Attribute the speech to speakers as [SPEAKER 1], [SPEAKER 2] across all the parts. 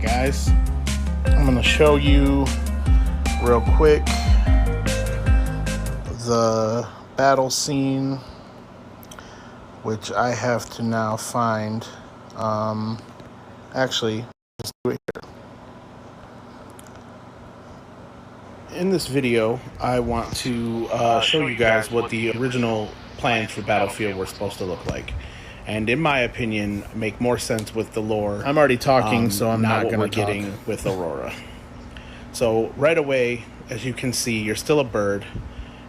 [SPEAKER 1] Guys, I'm going to show you real quick the battle scene, which I have to now find. Actually, let's do it here. In this video, I want to show you guys what the original plans for Battlefield were supposed to look like. And in my opinion, make more sense with the lore.
[SPEAKER 2] I'm already talking, so I'm not
[SPEAKER 1] what
[SPEAKER 2] going
[SPEAKER 1] we're
[SPEAKER 2] to talk.
[SPEAKER 1] getting with Aurora. So right away, as you can see, you're still a bird.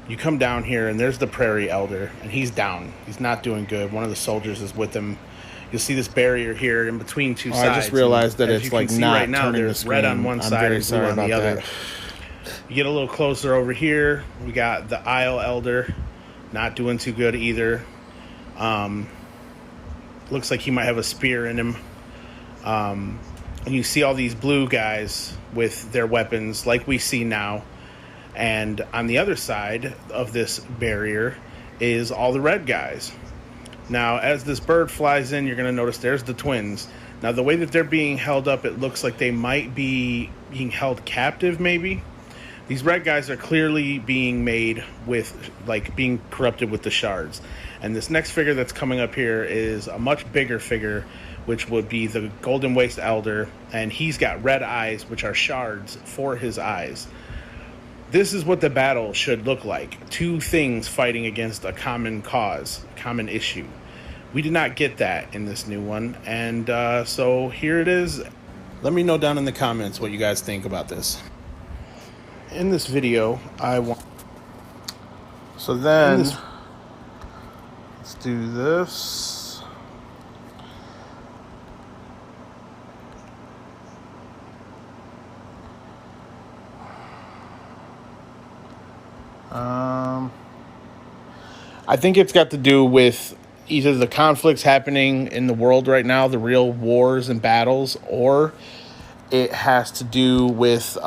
[SPEAKER 1] You come down here, and there's the Prairie Elder, and he's down. He's not doing good. One of the soldiers is with him. You'll see this barrier here in between two sides.
[SPEAKER 2] I just realized that
[SPEAKER 1] as
[SPEAKER 2] it's
[SPEAKER 1] you
[SPEAKER 2] like
[SPEAKER 1] can see
[SPEAKER 2] not
[SPEAKER 1] right now,
[SPEAKER 2] turning the
[SPEAKER 1] there's
[SPEAKER 2] screen.
[SPEAKER 1] red on one
[SPEAKER 2] I'm
[SPEAKER 1] side
[SPEAKER 2] very
[SPEAKER 1] and blue
[SPEAKER 2] sorry
[SPEAKER 1] on the
[SPEAKER 2] about
[SPEAKER 1] other.
[SPEAKER 2] that.
[SPEAKER 1] You get a little closer over here. We got the Isle Elder, not doing too good either. Looks like he might have a spear in him. And you see all these blue guys with their weapons like we see now. And on the other side of this barrier is all the red guys. Now, as this bird flies in, you're going to notice there's the twins. Now, the way that they're being held up, it looks like they might be being held captive, maybe. These red guys are clearly being made with, like, being corrupted with the shards. And this next figure that's coming up here is a much bigger figure, which would be the Golden Waste Elder. And he's got red eyes, which are shards for his eyes. This is what the battle should look like. Two things fighting against a common cause, common issue. We did not get that in this new one. And so here it is. Let me know down in the comments what you guys think about this. In this video, I want... So then, let's do this. I think it's got to do with either the conflicts happening in the world right now, the real wars and battles, or it has to do with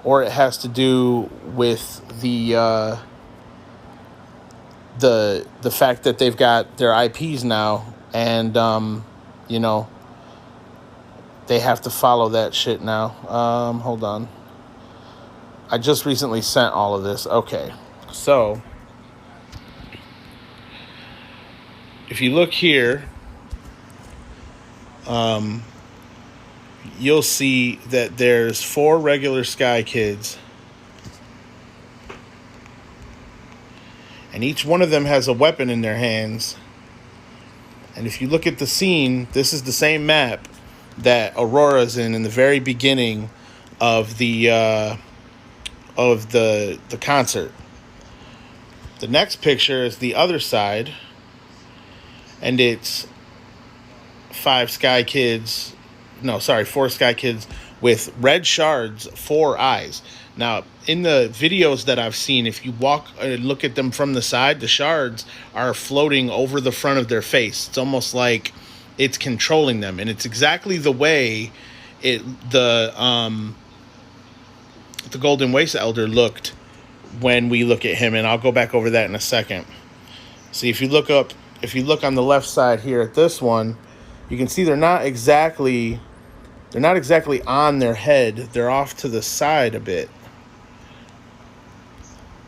[SPEAKER 1] or it has to do with the fact that they've got their IPs now, and you know, they have to follow that shit now. Hold on. I just recently sent all of this. Okay. So, if you look here, you'll see that there's 4 regular Sky Kids. And each one of them has a weapon in their hands. And if you look at the scene, this is the same map that Aurora's in the very beginning of the concert. The next picture is the other side, and it's 4 Sky Kids with red shards, 4 eyes. Now, in the videos that I've seen, if you walk and look at them from the side, the shards are floating over the front of their face. It's almost like it's controlling them, and it's exactly the way the Golden Waste Elder looked when we look at him, and I'll go back over that in a second. See, if you look on the left side here at this one, you can see they're not exactly on their head. They're off to the side a bit.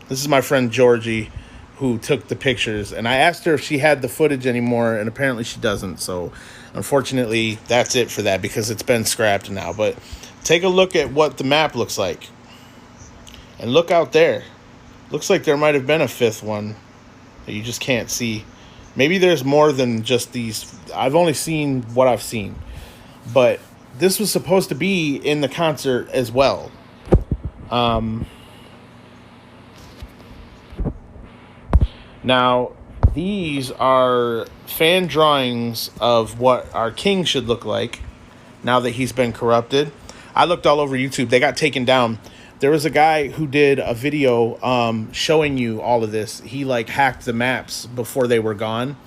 [SPEAKER 1] This is my friend Georgie, who took the pictures, and I asked her if she had the footage anymore, and apparently she doesn't. So unfortunately, that's it for that, because it's been scrapped now. But take a look at what the map looks like. And look out there. Looks like there might have been a 5th one that you just can't see. Maybe there's more than just these. I've only seen what I've seen. But this was supposed to be in the concert as well. Now, these are fan drawings of what our king should look like now that he's been corrupted. I looked all over YouTube. They got taken down. There was a guy who did a video showing you all of this. He like hacked the maps before they were gone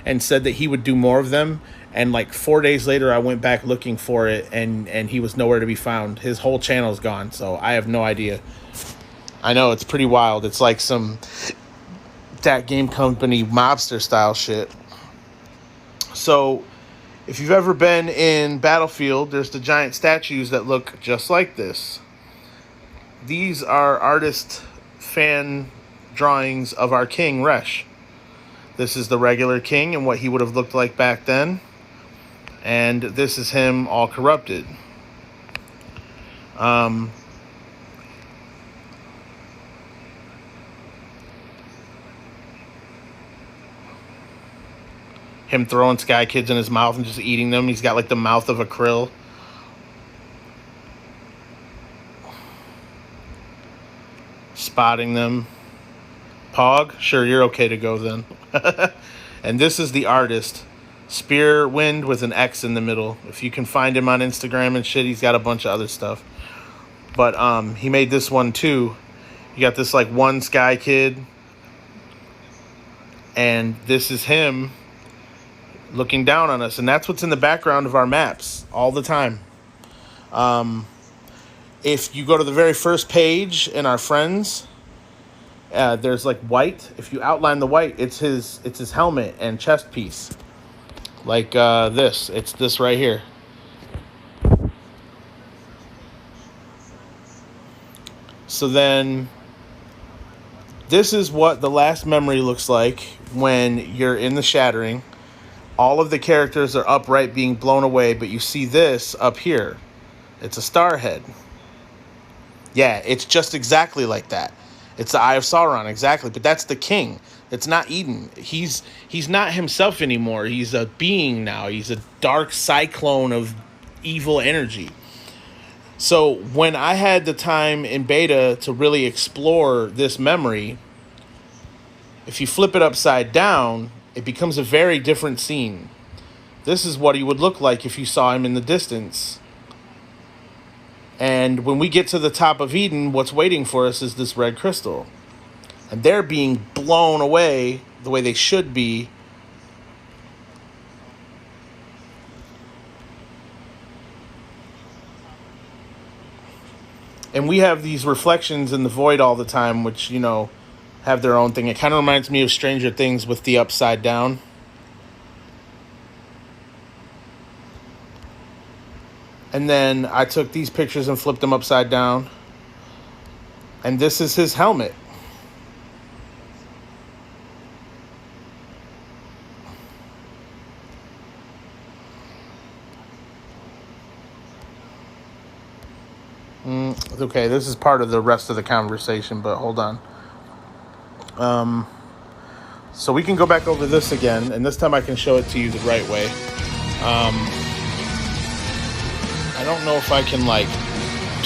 [SPEAKER 1] and said that he would do more of them. And like 4 days later, I went back looking for it, and he was nowhere to be found. His whole channel's gone, so I have no idea. I know, it's pretty wild. It's like some that game company mobster style shit. So if you've ever been in Battlefield, there's the giant statues that look just like this. These are artist fan drawings of our king, Resh. This is the regular king and what he would have looked like back then. And this is him all corrupted. Him throwing Sky Kids in his mouth and just eating them. He's got like the mouth of a krill. Spotting them. Pog? Sure, you're okay to go then. And this is the artist. Spear Wind with an X in the middle. If you can find him on Instagram and shit, he's got a bunch of other stuff. But he made this one too. You got this like one Sky Kid. And this is him looking down on us. And that's what's in the background of our maps all the time. If you go to the very first page in our friends, there's like white. If you outline the white, it's his helmet and chest piece. Like this. It's this right here. So then this is what the last memory looks like when you're in the shattering. All of the characters are upright being blown away, but you see this up here. It's a star head. Yeah, it's just exactly like that. It's the Eye of Sauron, exactly. But that's the king. It's not Eden. He's not himself anymore. He's a being now. He's a dark cyclone of evil energy. So when I had the time in beta to really explore this memory, if you flip it upside down, it becomes a very different scene. This is what he would look like if you saw him in the distance. And when we get to the top of Eden, what's waiting for us is this red crystal. And they're being blown away the way they should be. And we have these reflections in the void all the time, which, have their own thing. It kind of reminds me of Stranger Things with the upside down. And then I took these pictures and flipped them upside down. And this is his helmet. Okay, this is part of the rest of the conversation, but hold on. So we can go back over this again, and this time I can show it to you the right way. I don't know if I can,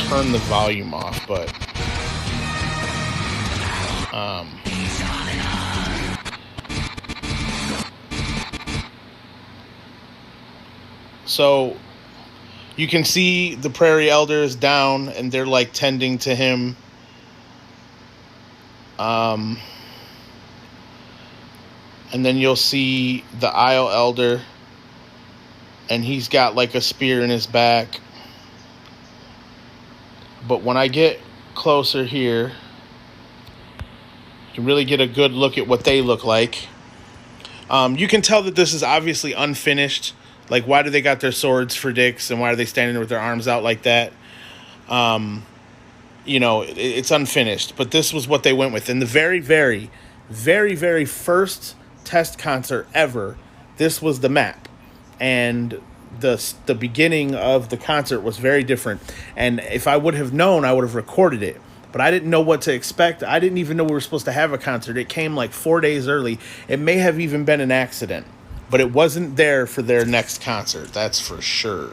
[SPEAKER 1] turn the volume off, but... So, you can see the Prairie Elders down, and they're, tending to him. And then you'll see the Isle Elder, and he's got, a spear in his back. But when I get closer here, you can really get a good look at what they look like. You can tell that this is obviously unfinished. Why do they got their swords for dicks, and why are they standing with their arms out like that? It's unfinished. But this was what they went with. In the very, very, very, very first test concert ever, this was the map. And the beginning of the concert was very different. And if I would have known, I would have recorded it. But I didn't know what to expect. I didn't even know we were supposed to have a concert. It came 4 days early. It may have even been an accident. But it wasn't there for their next concert. That's for sure.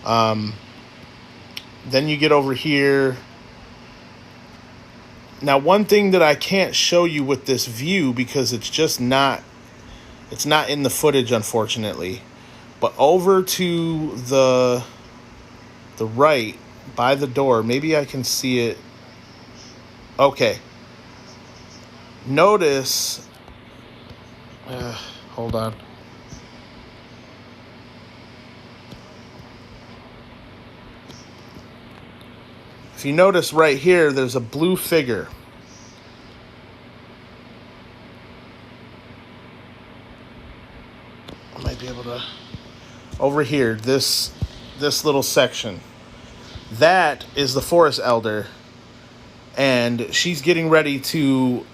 [SPEAKER 1] Then you get over here. Now, one thing that I can't show you with this view because it's just not... It's not in the footage, unfortunately. But over to the right, by the door, maybe I can see it. Okay. Notice... hold on. If you notice right here, there's a blue figure. I might be able to. Over here, this little section. That is the forest elder, and she's getting ready to.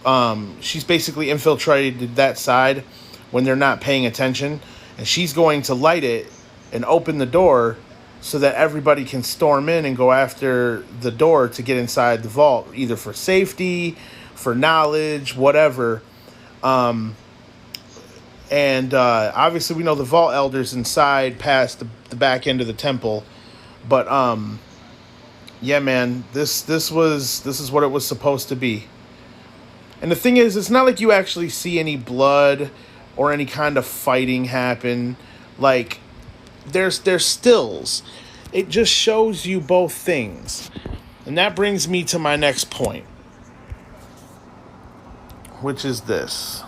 [SPEAKER 1] She's basically infiltrated that side when they're not paying attention, and she's going to light it and open the door so that everybody can storm in and go after the door to get inside the vault, either for safety, for knowledge, whatever. And obviously we know the vault elder's inside past the back end of the temple. But yeah, man, this is what it was supposed to be. And the thing is, it's not like you actually see any blood or any kind of fighting happen. Like, there's stills. It just shows you both things. And that brings me to my next point, which is this.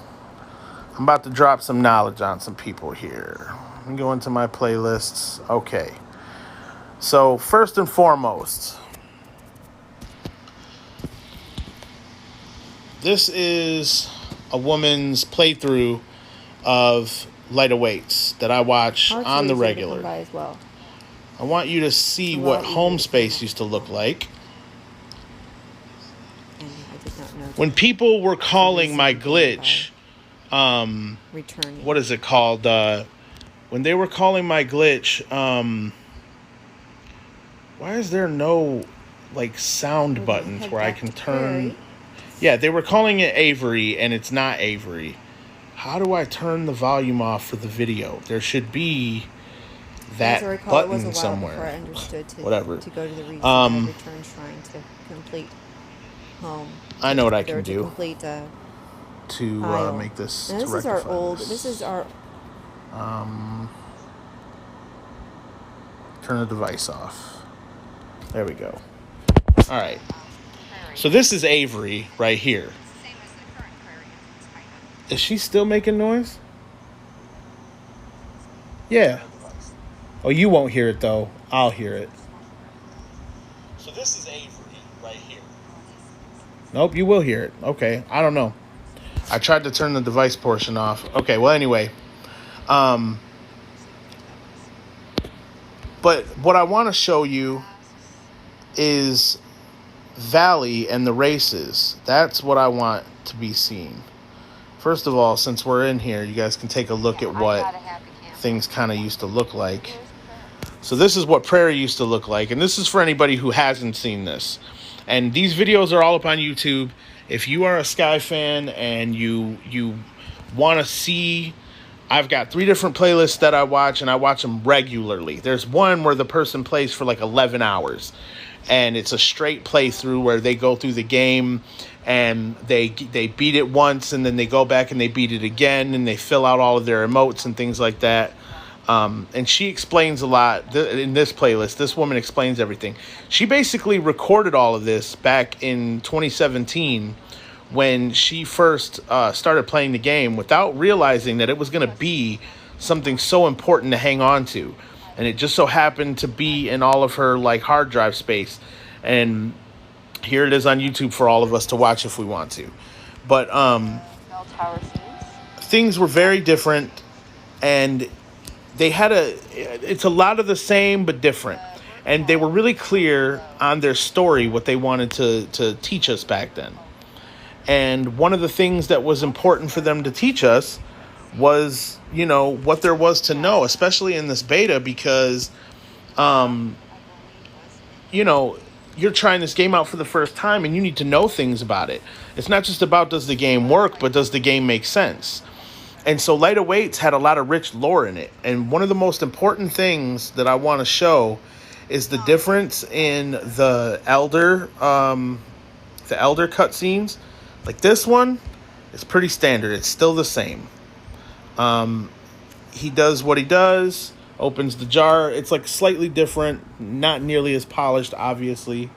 [SPEAKER 1] I'm about to drop some knowledge on some people here. I'm going to my playlists. Okay. So, first and foremost, this is a woman's playthrough of Light Awaits that I watch on the regular.
[SPEAKER 3] As well.
[SPEAKER 1] I want you to see what home space used to look like.
[SPEAKER 3] And I did not know
[SPEAKER 1] When people were calling my glitch,
[SPEAKER 3] returning.
[SPEAKER 1] what is it called? When they were calling my glitch, why is there no like sound buttons where I can turn? Yeah, they were calling it Avery, and it's not Avery. How do I turn the volume off for the video? There should be that button somewhere.
[SPEAKER 3] I understood
[SPEAKER 1] Whatever.
[SPEAKER 3] To go to the return shrine to complete home.
[SPEAKER 1] I know what I can do.
[SPEAKER 3] Complete
[SPEAKER 1] to make this.
[SPEAKER 3] Now, this is our old. This is our.
[SPEAKER 1] Turn the device off. There we go. All right. So this is Avery right here. Is she still making noise? Yeah. Oh, you won't hear it though. I'll hear it. So this is Avery right here. Nope, you will hear it. Okay, I don't know. I tried to turn the device portion off. Okay, well anyway. But what I want to show you is Valley and the races. That's what I want to be seen. First of all, since we're in here, you guys can take a look at what things kind of used to look like. So this is what Prairie used to look like, and this is for anybody who hasn't seen this. And these videos are all up on YouTube. If you are a Sky fan and you want to see, I've got 3 different playlists that I watch, and I watch them regularly. There's one where the person plays for like 11 hours, and it's a straight playthrough where they go through the game and they beat it once, and then they go back and they beat it again, and they fill out all of their emotes and things like that. And she explains a lot in this playlist. This woman explains everything. She basically recorded all of this back in 2017 when she first started playing the game without realizing that it was going to be something so important to hang on to. And it just so happened to be in all of her like hard drive space. And here it is on YouTube for all of us to watch if we want to. But things were very different, and they had it's a lot of the same but different. And they were really clear on their story, what they wanted to teach us back then. And one of the things that was important for them to teach us was, you know, what there was to know, especially in this beta, because, you know, you're trying this game out for the first time and you need to know things about it. It's not just about does the game work, but does the game make sense? And so Light Awaits had a lot of rich lore in it. And one of the most important things that I want to show is the difference in the Elder cutscenes. Like this one is pretty standard. It's still the same. He does what he does, opens the jar. It's like slightly different, not nearly as polished, obviously.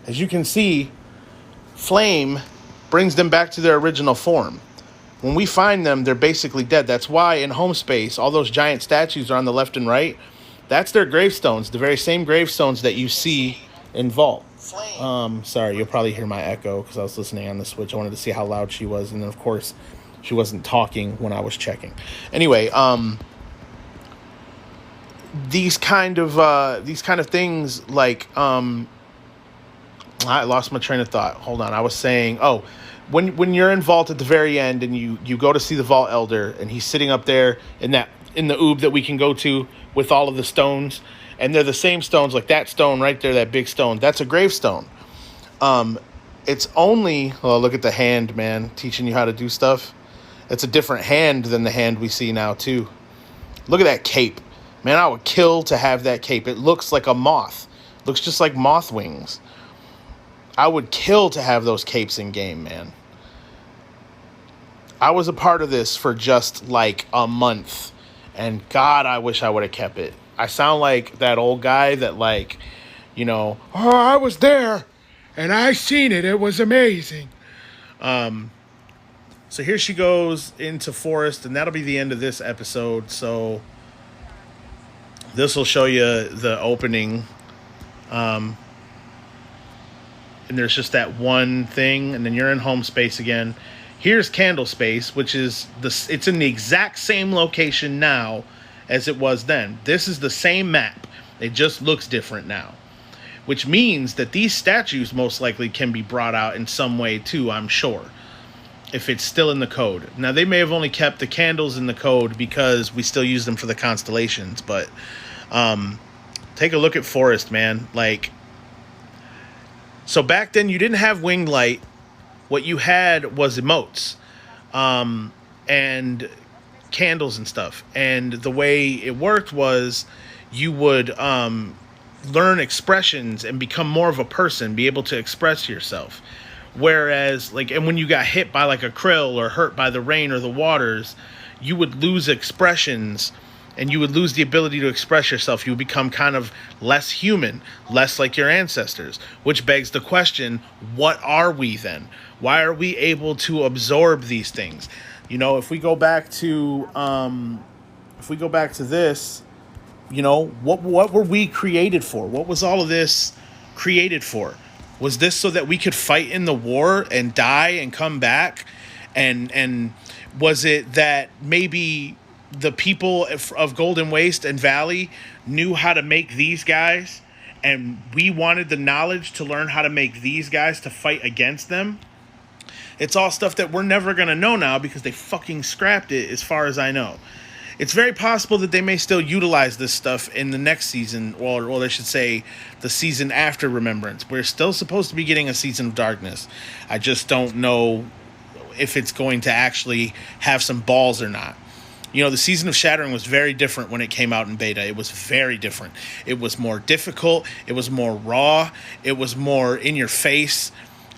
[SPEAKER 1] As you can see, flame brings them back to their original form. When we find them, they're basically dead. That's why in home space, all those giant statues are on the left and right. That's their gravestones, the very same gravestones that you see in Vault. Sorry, you'll probably hear my echo because I was listening on the Switch. I wanted to see how loud she was, and then of course, she wasn't talking when I was checking. Anyway, these kind of things like I lost my train of thought. Hold on, I was saying, when you're in Vault at the very end and you go to see the Vault Elder and he's sitting up there in the oob that we can go to with all of the stones, and they're the same stones, like that stone right there, that big stone, that's a gravestone. It's only, look at the hand, man, teaching you how to do stuff. It's a different hand than the hand we see now too. Look at that cape, man. I would kill to have that cape. It looks like a moth, looks just like moth wings. I would kill to have those capes in game, man. I was a part of this for just like a month, and God, I wish I would have kept it. I sound like that old guy that, like, oh, I was there and I seen it. It was amazing. So here she goes into Forest, and that'll be the end of this episode. So this will show you the opening. And there's just that one thing, and then you're in home space again. Here's Candle Space, which is it's in the exact same location now as it was then. This is the same map. It just looks different now, which means that these statues most likely can be brought out in some way too, I'm sure, if it's still in the code. Now, they may have only kept the candles in the code because we still use them for the constellations, but take a look at Forest, man. Like, so back then you didn't have winged light. What you had was emotes and candles and stuff. And the way it worked was you would learn expressions and become more of a person, be able to express yourself. Whereas, like, and when you got hit by like a krill or hurt by the rain or the waters, you would lose expressions and you would lose the ability to express yourself. You would become kind of less human, less like your ancestors, which begs the question, what are we then? Why are we able to absorb these things? If we go back to this, what were we created for? What was all of this created for? Was this so that we could fight in the war and die and come back? And was it that maybe the people of Golden Waste and Valley knew how to make these guys, and we wanted the knowledge to learn how to make these guys to fight against them? It's all stuff that we're never going to know now because they fucking scrapped it, as far as I know. It's very possible that they may still utilize this stuff in the next season, or I should say the season after Remembrance. We're still supposed to be getting a Season of Darkness. I just don't know if it's going to actually have some balls or not. The Season of Shattering was very different when it came out in beta. It was very different. It was more difficult. It was more raw. It was more in your face.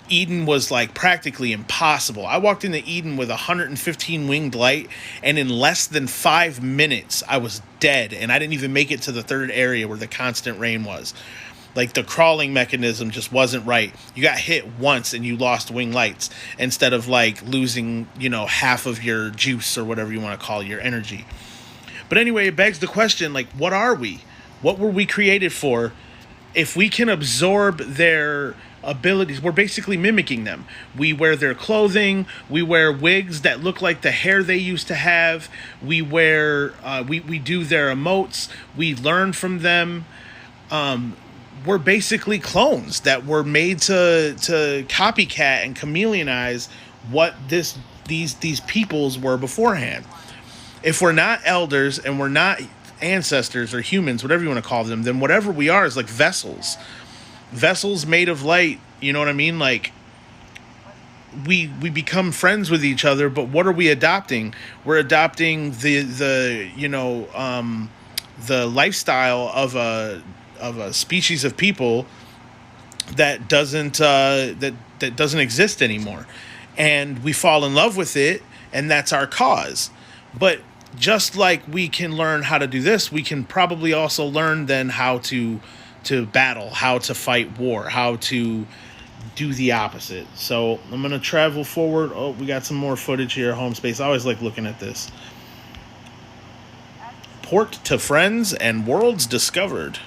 [SPEAKER 1] Eden was like practically impossible. I walked into Eden with 115 winged light, and in less than 5 minutes, I was dead, and I didn't even make it to the third area where the constant rain was. Like, the crawling mechanism just wasn't right. You got hit once and you lost wing lights instead of like losing, half of your juice or whatever you want to call it, your energy. But anyway, it begs the question, like, what are we? What were we created for? If we can absorb their abilities, we're basically mimicking them. We wear their clothing. We wear wigs that look like the hair they used to have. We wear, we do their emotes. We learn from them. We're basically clones that were made to copycat and chameleonize what these peoples were beforehand. If we're not elders and we're not ancestors or humans, whatever you want to call them, then whatever we are is like vessels made of light. You know what I mean? Like, we become friends with each other, but what are we adopting? We're adopting the lifestyle of a species of people that doesn't exist anymore, and we fall in love with it, and that's our cause. But just like we can learn how to do this, we can probably also learn then how to battle, how to fight war, how to do the opposite. So I'm going to travel forward. Oh, we got some more footage here, home space. I always like looking at this. Port to friends and worlds discovered.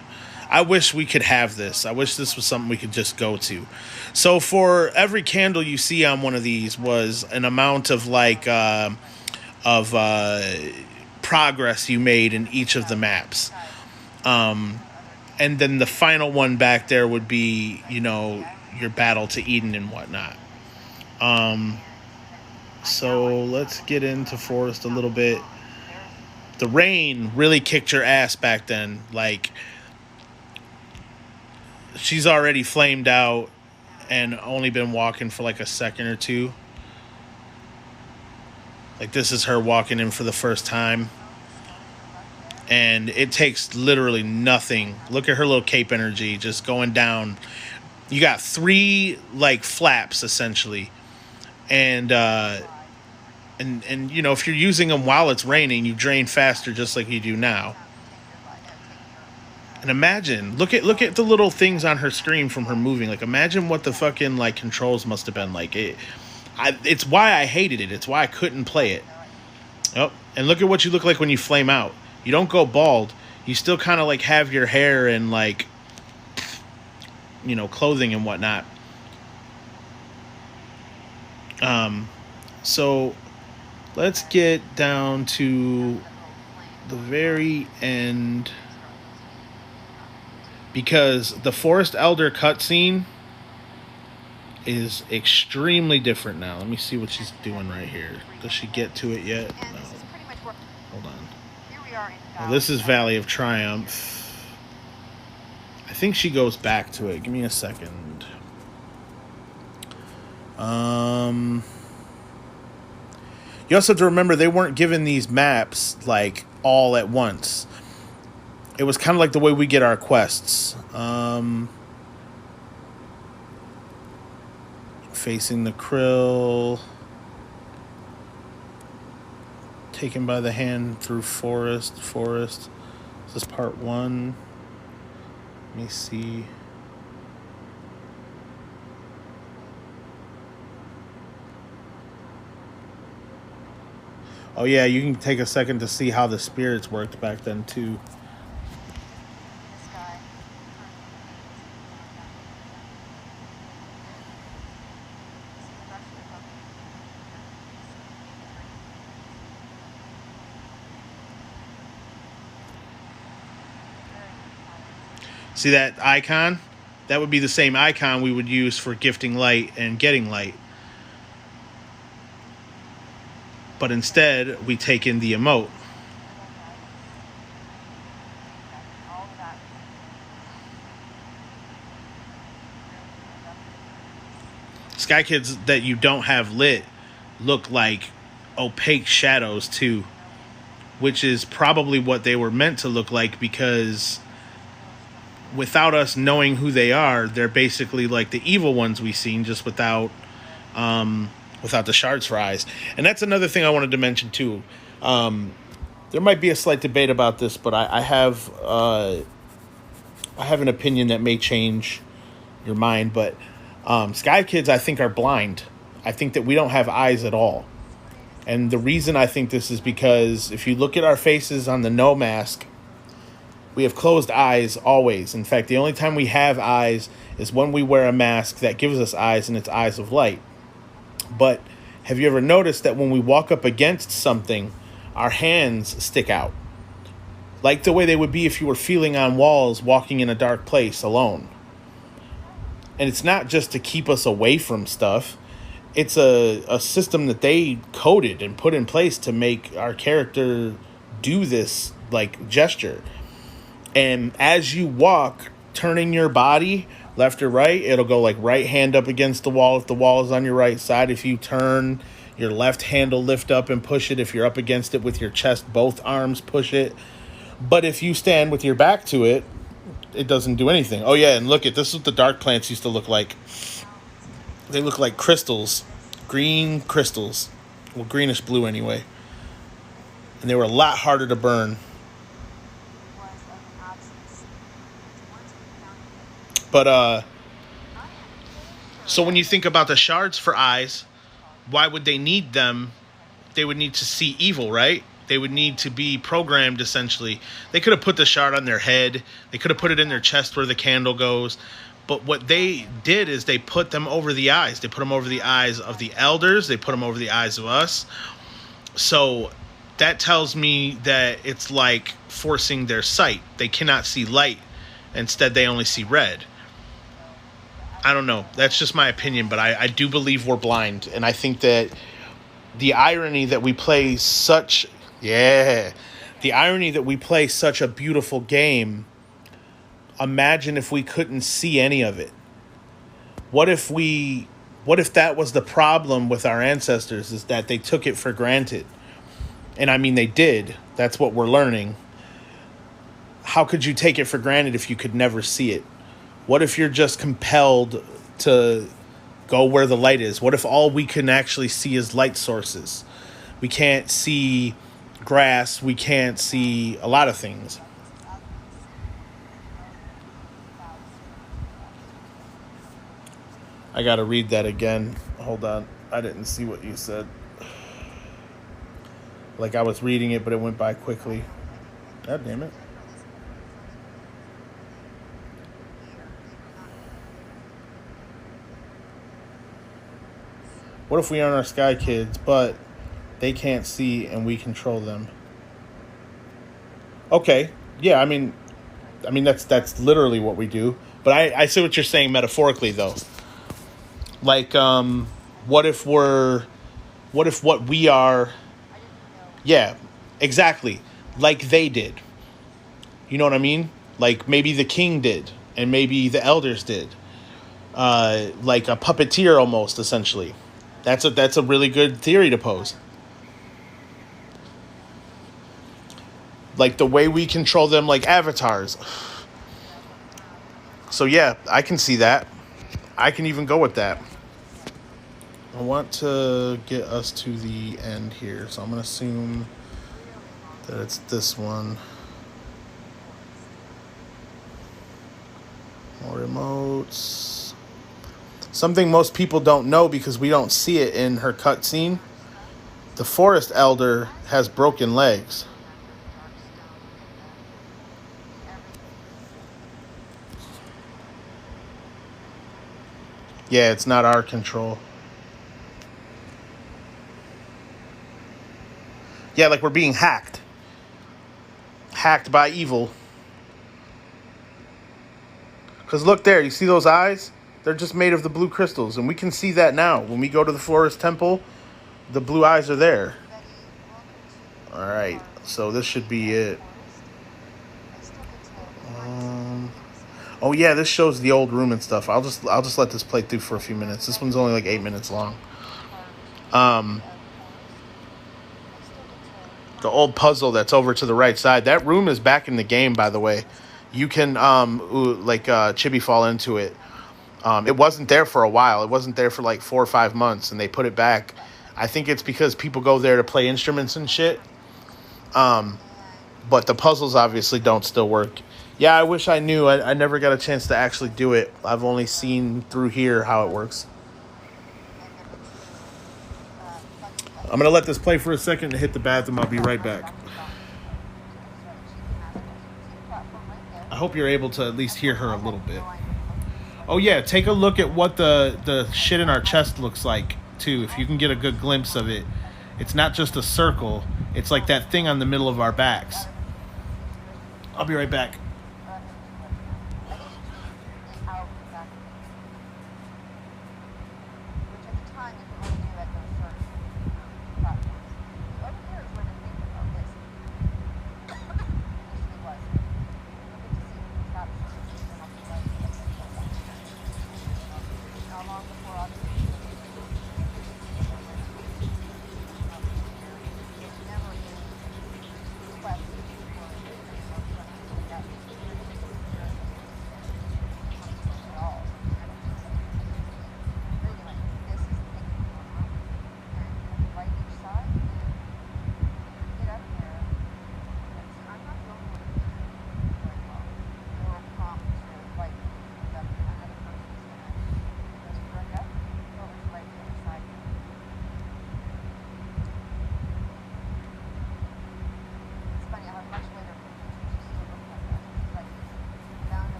[SPEAKER 1] I wish we could have this. I wish this was something we could just go to. So for every candle you see on one of these was an amount of progress you made in each of the maps. And then the final one back there would be, your battle to Eden and whatnot. So let's get into Forest a little bit. The rain really kicked your ass back then. Like, she's already flamed out and only been walking for like a second or two. Like, this is her walking in for the first time. And it takes literally nothing. Look at her little cape energy just going down. You got 3 like flaps essentially. And if you're using them while it's raining, you drain faster just like you do now. And imagine, look at the little things on her screen from her moving. Like, imagine what the fucking like controls must have been like. It's why I hated it. It's why I couldn't play it. Oh, and look at what you look like when you flame out. You don't go bald. You still kind of like have your hair and like, clothing and whatnot. So let's get down to the very end, because the Forest Elder cutscene is extremely different now. Let me see what she's doing right here. Does she get to it yet? No. Hold on. Well, this is Valley of Triumph. I think she goes back to it. Give me a second. You also have to remember they weren't given these maps like all at once. It was kind of like the way we get our quests. Facing the Krill. Taken by the hand through forest. This is part 1. Let me see. Oh yeah, you can take a second to see how the spirits worked back then too. See that icon? That would be the same icon we would use for gifting light and getting light. But instead, we take in the emote. Sky Kids that you don't have lit look like opaque shadows too, which is probably what they were meant to look like, because without us knowing who they are, they're basically like the evil ones we've seen, just without the shards for eyes. And that's another thing I wanted to mention too. There might be a slight debate about this, but I have an opinion that may change your mind. But Sky Kids, I think, are blind. I think that we don't have eyes at all. And the reason I think this is because if you look at our faces on the no mask, we have closed eyes always. In fact, the only time we have eyes is when we wear a mask that gives us eyes, and it's eyes of light. But have you ever noticed that when we walk up against something, our hands stick out? Like the way they would be if you were feeling on walls walking in a dark place alone. And it's not just to keep us away from stuff. It's a system that they coded and put in place to make our character do this like gesture. And as you walk, turning your body left or right, it'll go like right hand up against the wall if the wall is on your right side. If you turn, your left hand will lift up and push it. If you're up against it with your chest, both arms push it. But if you stand with your back to it, it doesn't do anything. Oh yeah, and look at this is what the dark plants used to look like. They look like crystals, green crystals. Well, greenish blue anyway. And they were a lot harder to burn. But so when you think about the shards for eyes, why would they need them? They would need to see evil, right? They would need to be programmed, essentially. They could have put the shard on their head. They could have put it in their chest where the candle goes. But what they did is they put them over the eyes. They put them over the eyes of the elders. They put them over the eyes of us. So that tells me that it's like forcing their sight. They cannot see light. Instead, they only see red. I don't know. That's just my opinion, but I do believe we're blind. And I think that the irony that we play such... Yeah. The irony that we play such a beautiful game, imagine if we couldn't see any of it. What if that was the problem with our ancestors, is that they took it for granted? And I mean, they did. That's what we're learning. How could you take it for granted if you could never see it? What if you're just compelled to go where the light is? What if all we can actually see is light sources? We can't see grass. We can't see a lot of things. I gotta read that again. Hold on. I didn't see what you said. Like I was reading it, but it went by quickly. God damn it. What if we aren't our sky kids, but they can't see and we control them? Okay. Yeah, I mean that's literally what we do. But I see what you're saying metaphorically though. Like, what if what we are, yeah, exactly, like they did. You know what I mean? Like maybe the king did, and maybe the elders did. Like a puppeteer almost, essentially. That's a really good theory to pose. Like the way we control them, like avatars. So yeah, I can see that. I can even go with that. I want to get us to the end here, so I'm going to assume that it's this one. More remotes. Something most people don't know because we don't see it in her cutscene. The forest elder has broken legs. Yeah, it's not our control. Yeah, like we're being hacked. Hacked by evil. Because look there, you see those eyes? They're just made of the blue crystals. And we can see that now. When we go to the forest temple, the blue eyes are there. Alright, so this should be it. Oh yeah, this shows the old room and stuff. I'll just let this play through for a few minutes. This one's only like 8 minutes long. The old puzzle that's over to the right side. That room is back in the game, by the way. You can chibi fall into it. It wasn't there for a while. It wasn't there for like 4 or 5 months, and they put it back. I think it's because people go there to play instruments and shit. But the puzzles obviously don't still work. Yeah, I wish I knew. I never got a chance to actually do it. I've only seen through here how it works. I'm going to let this play for a second to hit the bathroom. I'll be right back. I hope you're able to at least hear her a little bit. Oh, yeah, take a look at what the shit in our chest looks like, too, if you can get a good glimpse of it. It's not just a circle. It's like that thing on the middle of our backs. I'll be right back.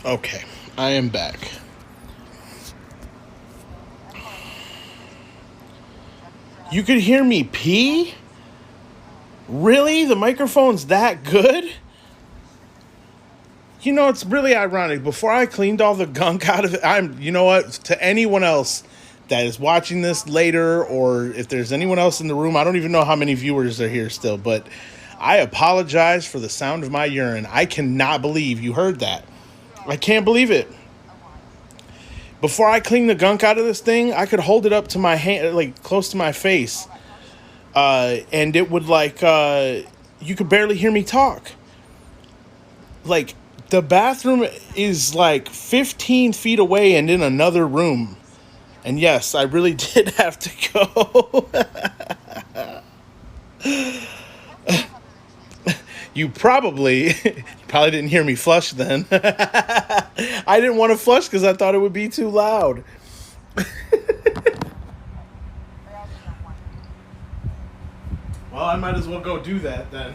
[SPEAKER 1] Okay, I am back. You could hear me pee? Really? The microphone's that good? You know, it's really ironic. Before I cleaned all the gunk out of it, you know what? To anyone else that is watching this later, or if there's anyone else in the room, I don't even know how many viewers are here still, but I apologize for the sound of my urine. I cannot believe you heard that. I can't believe it. Before I cleaned the gunk out of this thing, I could hold it up to my hand, like close to my face, and it would you could barely hear me talk. Like, the bathroom is like 15 feet away and in another room. And yes, I really did have to go. You probably didn't hear me flush then. I didn't want to flush because I thought it would be too loud. Well, I might as well go do that then.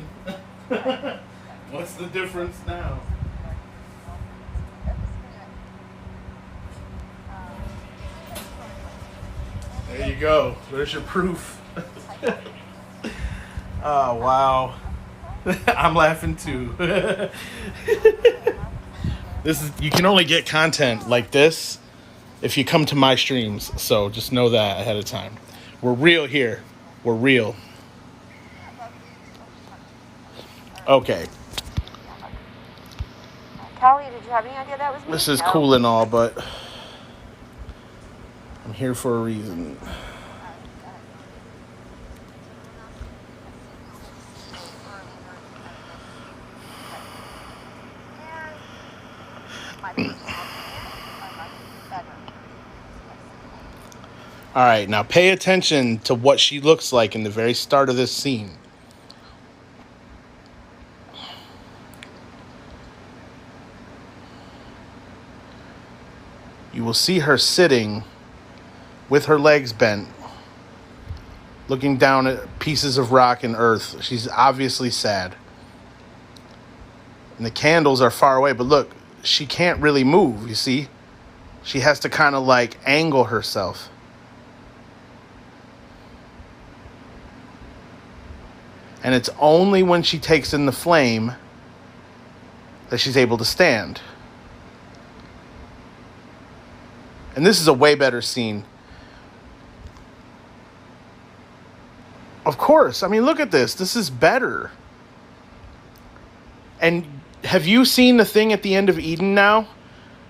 [SPEAKER 1] What's the difference now? There you go. There's your proof. Oh, wow. I'm laughing too. You can only get content like this if you come to my streams. So just know that ahead of time. We're real here. We're real. Okay.
[SPEAKER 3] Callie, did you have any idea that was me?
[SPEAKER 1] This is cool and all, but I'm here for a reason. All right, now pay attention to what she looks like in the very start of this scene. You will see her sitting with her legs bent, looking down at pieces of rock and earth. She's obviously sad. And the candles are far away, but look, she can't really move, you see? She has to kind of like angle herself. And it's only when she takes in the flame that she's able to stand. And this is a way better scene. Of course. I mean, look at this. This is better. And have you seen the thing at the end of Eden now?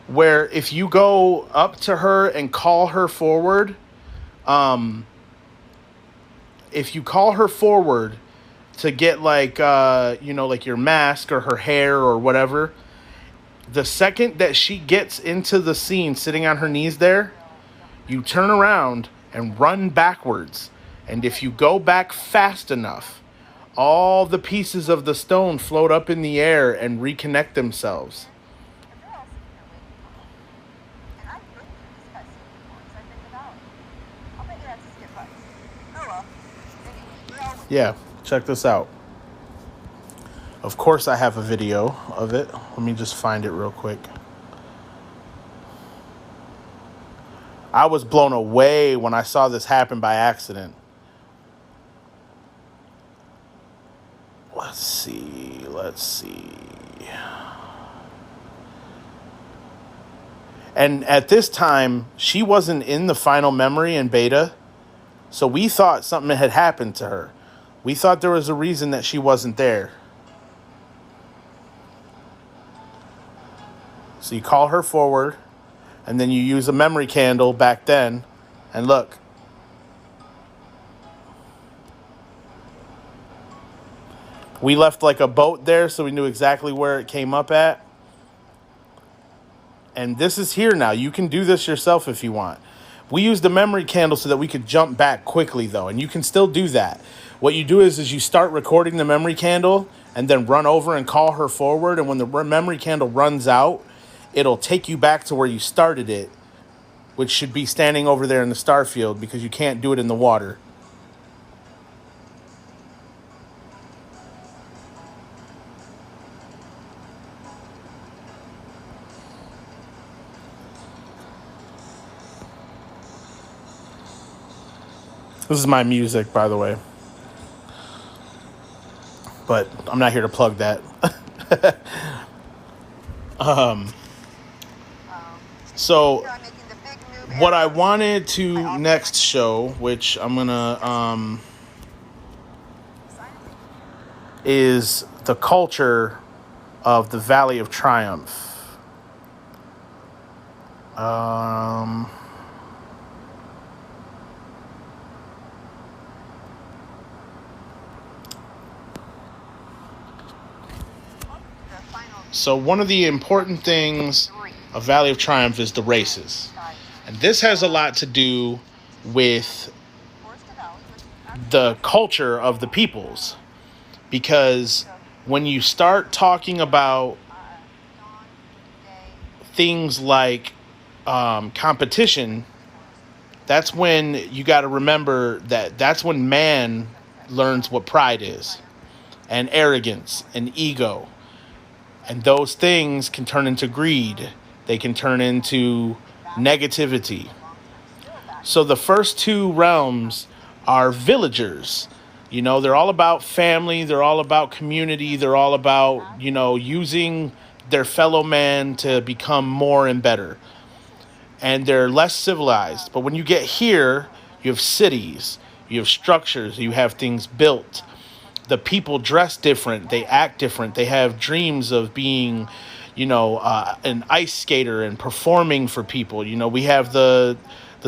[SPEAKER 1] Where if you go up to her and call her forward, if you call her forward to get like your mask or her hair or whatever, the second that she gets into the scene sitting on her knees there, you turn around and run backwards. And if you go back fast enough, all the pieces of the stone float up in the air and reconnect themselves. Yeah, check this out. Of course I have a video of it. Let me just find it real quick. I was blown away when I saw this happen by accident. Let's see. And at this time, she wasn't in the final memory in beta, so we thought something had happened to her. We thought there was a reason that she wasn't there. So you call her forward, and then you use a memory candle back then, and look. We left like a boat there so we knew exactly where it came up at. And this is here now. You can do this yourself if you want. We used a memory candle so that we could jump back quickly, though, and you can still do that. What you do is you start recording the memory candle and then run over and call her forward, and when the memory candle runs out, it'll take you back to where you started it, which should be standing over there in the star field because you can't do it in the water. This is my music, by the way. But I'm not here to plug that. So what I wanted to next show, which I'm gonna is the culture of the Valley of Triumph. So one of the important things of Valley of Triumph is the races. And this has a lot to do with the culture of the peoples. Because when you start talking about things like competition, that's when you got to remember that's when man learns what pride is, and arrogance and ego. And those things can turn into greed. They can turn into negativity. So the first two realms are villagers. You know, they're all about family. They're all about community. They're all about, using their fellow man to become more and better. And they're less civilized. But when you get here, you have cities. You have structures. You have things built. The people dress different. They act different. They have dreams of being, an ice skater and performing for people. We have the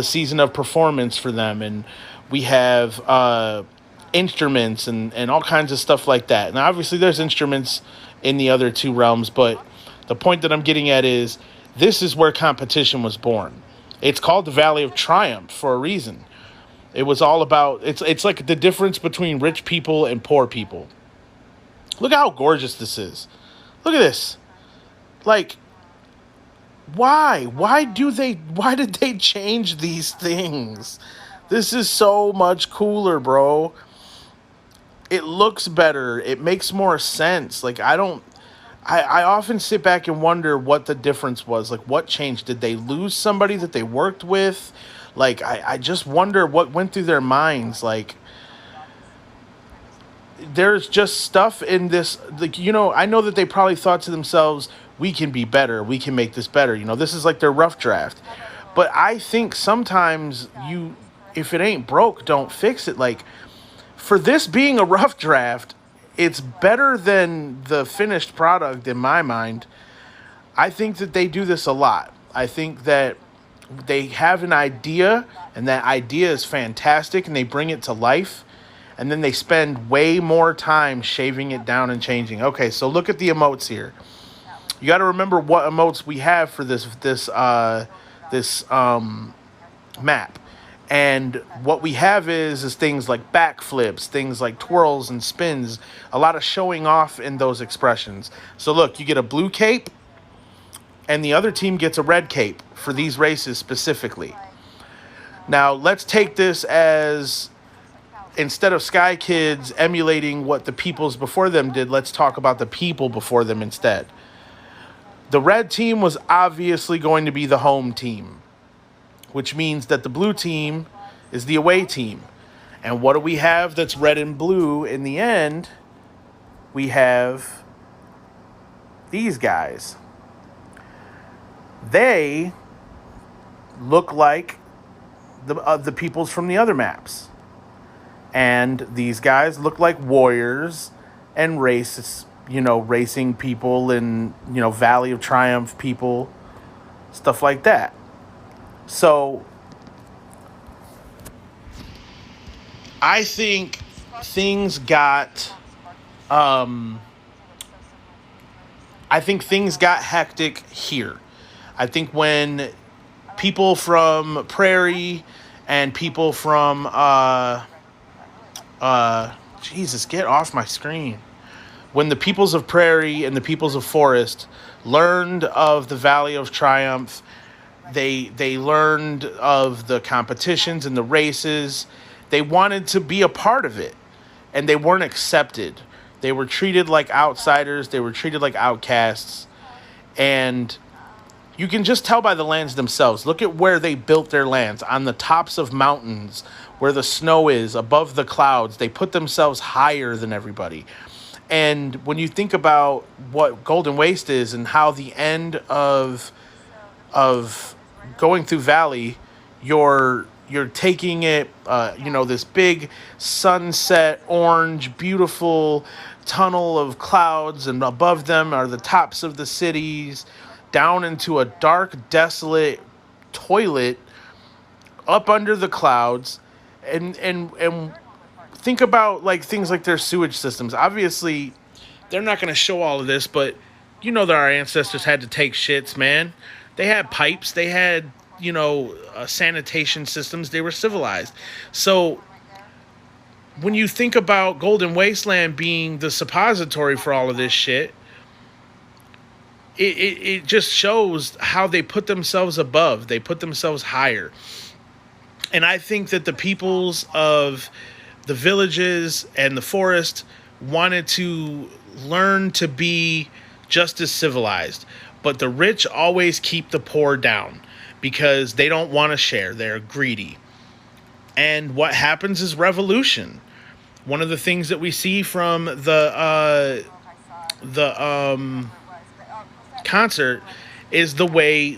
[SPEAKER 1] season of performance for them, and we have instruments and all kinds of stuff like that. And obviously there's instruments in the other two realms, but the point that I'm getting at is this is where competition was born. It's called the Valley of Triumph for a reason. It was all about, it's like the difference between rich people and poor people. Look how gorgeous this is. Look at this. Like, why? Why did they change these things? This is so much cooler, bro. It looks better. It makes more sense. Like, I often sit back and wonder what the difference was. Like, what changed? Did they lose somebody that they worked with? Like, I just wonder what went through their minds. Like, there's just stuff in this. Like, I know that they probably thought to themselves, we can be better. We can make this better. This is like their rough draft. But I think sometimes if it ain't broke, don't fix it. Like, for this being a rough draft, it's better than the finished product in my mind. I think that they do this a lot. I think that they have an idea, and that idea is fantastic, and they bring it to life, and then they spend way more time shaving it down and changing. Okay, so look at the emotes here. You got to remember what emotes we have for this map. And what we have is things like backflips, things like twirls and spins, a lot of showing off in those expressions. So look, you get a blue cape, and the other team gets a red cape for these races specifically. Now, let's take this as, instead of Sky Kids emulating what the peoples before them did, let's talk about the people before them instead. The red team was obviously going to be the home team, which means that the blue team is the away team. And what do we have that's red and blue in the end? We have these guys. They look like the peoples from the other maps. And these guys look like warriors and racing people and, Valley of Triumph people, stuff like that. So I think things got hectic here. I think when people from Prairie and people from Jesus, get off my screen. When the peoples of Prairie and the peoples of Forest learned of the Valley of Triumph, they learned of the competitions and the races. They wanted to be a part of it, and they weren't accepted. They were treated like outsiders. They were treated like outcasts. And you can just tell by the lands themselves. Look at where they built their lands, on the tops of mountains where the snow is, above the clouds. They put themselves higher than everybody. And when you think about what Golden Waste is and how the end of going through Valley, you're taking it, this big sunset, orange, beautiful tunnel of clouds, and above them are the tops of the cities, down into a dark, desolate toilet up under the clouds, and think about like things like their sewage systems. Obviously, they're not going to show all of this, but you know that our ancestors had to take shits, man. They had pipes. They had, sanitation systems. They were civilized. So when you think about Golden Wasteland being the suppository for all of this shit, it just shows how they put themselves above. They put themselves higher. And I think that the peoples of the villages and the forest wanted to learn to be just as civilized. But the rich always keep the poor down because they don't want to share. They're greedy. And what happens is revolution. One of the things that we see from the concert is the way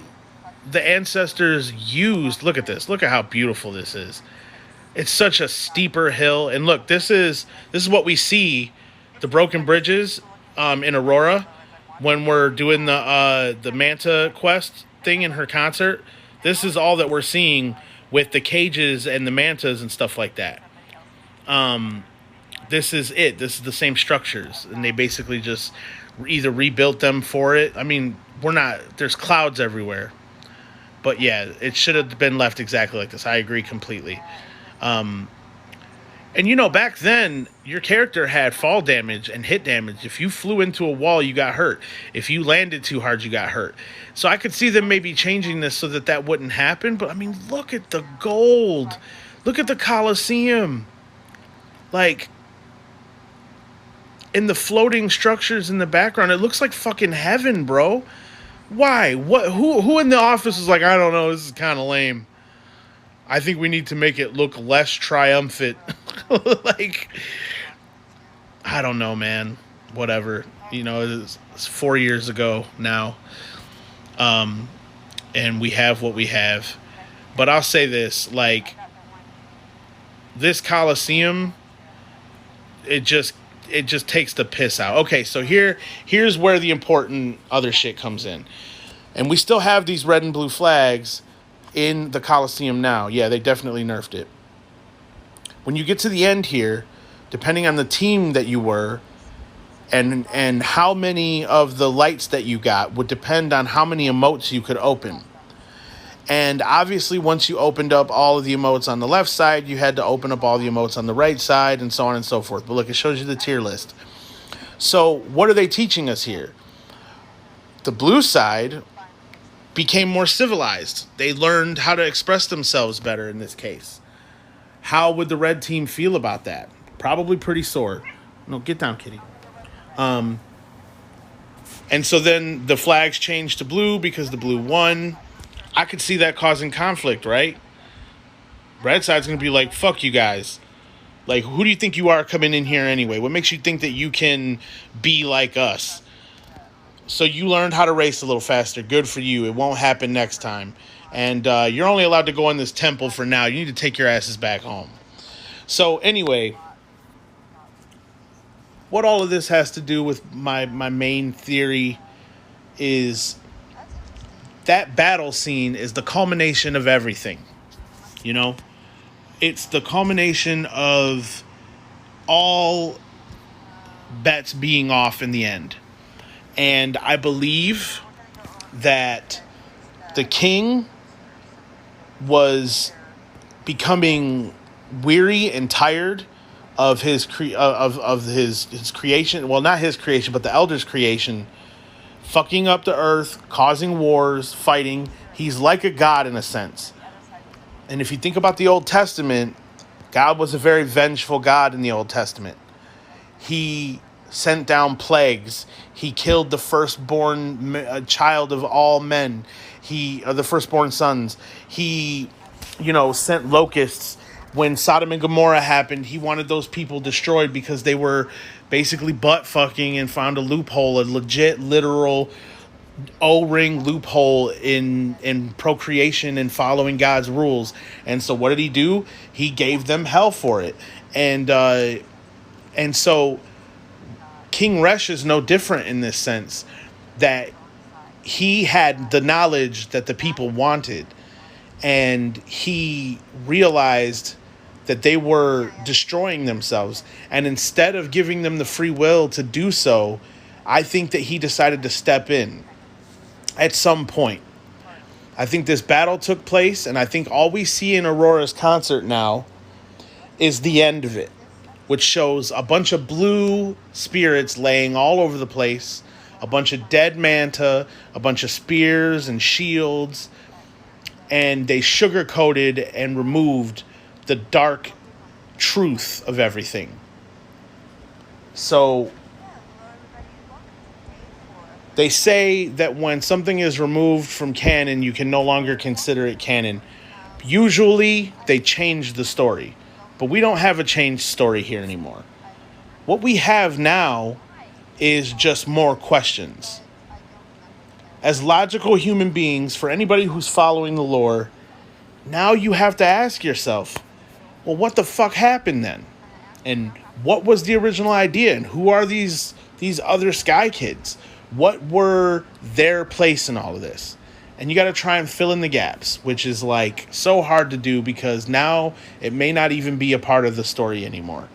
[SPEAKER 1] the ancestors used. Look at this. Look at how beautiful this is. It's such a steeper hill. And look, this is what we see, the broken bridges in Aurora when we're doing the Manta quest thing in her concert. This is all that we're seeing with the cages and the mantas and stuff like that. This is it. This is the same structures, and they basically just either rebuilt them for it. I mean, there's clouds everywhere. But yeah, it should have been left exactly like this. I agree completely. And back then, your character had fall damage and hit damage. If you flew into a wall, you got hurt. If you landed too hard, you got hurt. So I could see them maybe changing this so that wouldn't happen. But I mean, look at the gold. Look at the Colosseum. Like, in the floating structures in the background, it looks like fucking heaven, bro. Why? What? Who in the office is like, I don't know, this is kind of lame. I think we need to make it look less triumphant. Like, I don't know, man. Whatever. It's 4 years ago now. And we have what we have. But I'll say this, like, this Colosseum, it just takes the piss out. Okay, so here's where the important other shit comes in. And we still have these red and blue flags in the Colosseum now. Yeah, they definitely nerfed it. When you get to the end here, depending on the team that you were and how many of the lights that you got would depend on how many emotes you could open. And obviously, once you opened up all of the emotes on the left side, you had to open up all the emotes on the right side, and so on and so forth. But look, it shows you the tier list. So what are they teaching us here? The blue side became more civilized. They learned how to express themselves better in this case. How would the red team feel about that? Probably pretty sore. No, get down, kitty. And so then the flags changed to blue because the blue won. I could see that causing conflict, right? Red side's going to be like, fuck you guys. Like, who do you think you are coming in here anyway? What makes you think that you can be like us? So you learned how to race a little faster. Good for you. It won't happen next time. And you're only allowed to go in this temple for now. You need to take your asses back home. So anyway, what all of this has to do with my main theory is that battle scene is the culmination of everything. It's the culmination of all bets being off in the end. And I believe that the king was becoming weary and tired of his his creation. Well, not his creation, but the elders' creation, fucking up the earth, causing wars, fighting. He's like a god in a sense. And if you think about the Old Testament, God was a very vengeful God in the Old Testament. He sent down plagues. He killed the firstborn child of all men. The firstborn sons. He, sent locusts when Sodom and Gomorrah happened, he wanted those people destroyed because they were basically butt fucking and found a loophole, a legit, literal O-ring loophole in procreation and following God's rules. And so what did he do? He gave them hell for it. And so King Resh is no different in this sense, that he had the knowledge that the people wanted, and he realized that they were destroying themselves. And instead of giving them the free will to do so, I think that he decided to step in at some point. I think this battle took place, and I think all we see in Aurora's concert now is the end of it, which shows a bunch of blue spirits laying all over the place, a bunch of dead manta, a bunch of spears and shields, and they sugar-coated and removed the dark truth of everything. So they say that when something is removed from canon, you can no longer consider it canon. Usually, they change the story. But we don't have a changed story here anymore. What we have now is just more questions. As logical human beings, for anybody who's following the lore, now you have to ask yourself, well, what the fuck happened then? And what was the original idea? And who are these other Sky Kids? What were their place in all of this? And you got to try and fill in the gaps, which is like so hard to do because now it may not even be a part of the story anymore.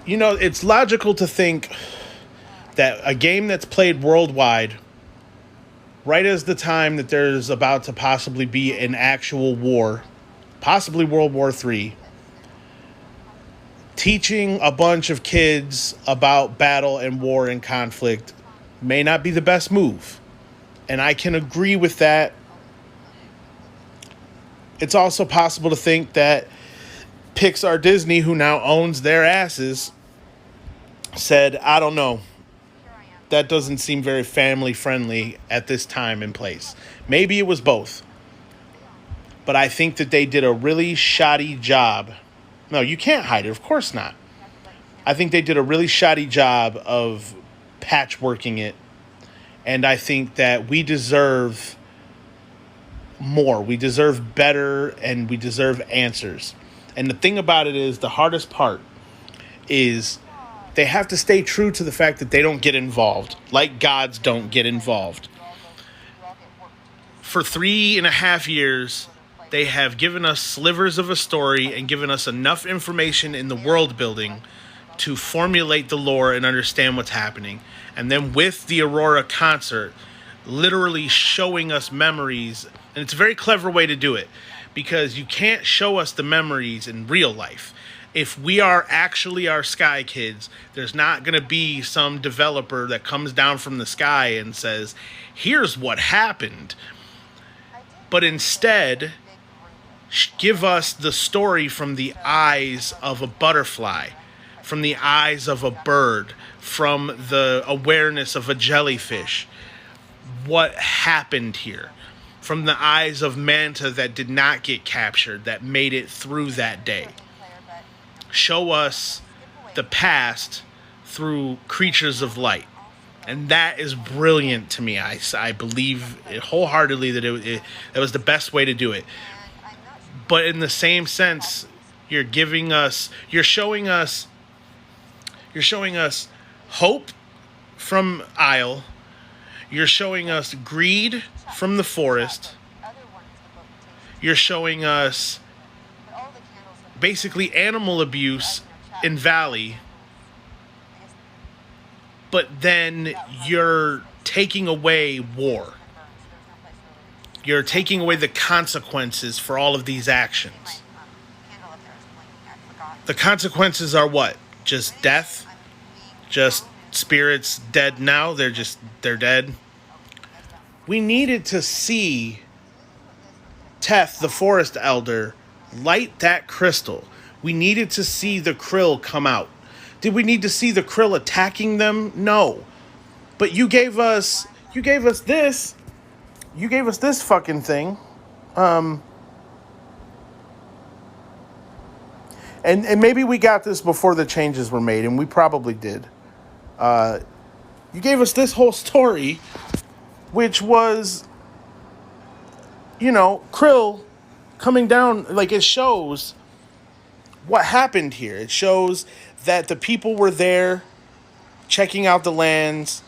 [SPEAKER 1] You know, it's logical to think that a game that's played worldwide, right as the time that there's about to possibly be an actual war, possibly World War III, teaching a bunch of kids about battle and war and conflict may not be the best move. And I can agree with that. It's also possible to think that Pixar Disney, who now owns their asses, said, I don't know, that doesn't seem very family friendly at this time and place. Maybe it was both. But I think that they did a really shoddy job. No, you can't hide it. Of course not. I think they did a really shoddy job of patchworking it. And I think that we deserve more. We deserve better, and we deserve answers. And the thing about it is, the hardest part is they have to stay true to the fact that they don't get involved, like gods don't get involved. For 3.5 years, they have given us slivers of a story and given us enough information in the world building to formulate the lore and understand what's happening. And then with the Aurora Concert, literally showing us memories. And it's a very clever way to do it, because you can't show us the memories in real life. If we are actually our Sky Kids, there's not going to be some developer that comes down from the sky and says, here's what happened. But instead, give us the story from the eyes of a butterfly, from the eyes of a bird, from the awareness of a jellyfish. What happened here? From the eyes of manta that did not get captured, that made it through that day. Show us the past through creatures of light. And that is brilliant to me. I believe wholeheartedly that it was the best way to do it. But in the same sense, you're showing us hope from Isle. You're showing us greed from the forest. You're showing us basically animal abuse in Valley. But then you're taking away war. You're taking away the consequences for all of these actions. The consequences are what? Just death? Just spirits dead now? They're dead? We needed to see Teth, the forest elder, light that crystal. We needed to see the krill come out. Did we need to see the krill attacking them? No. But you gave us this fucking thing. And maybe we got this before the changes were made, and we probably did. You gave us this whole story, which was, Krill coming down. Like, it shows what happened here. It shows that the people were there checking out the lands,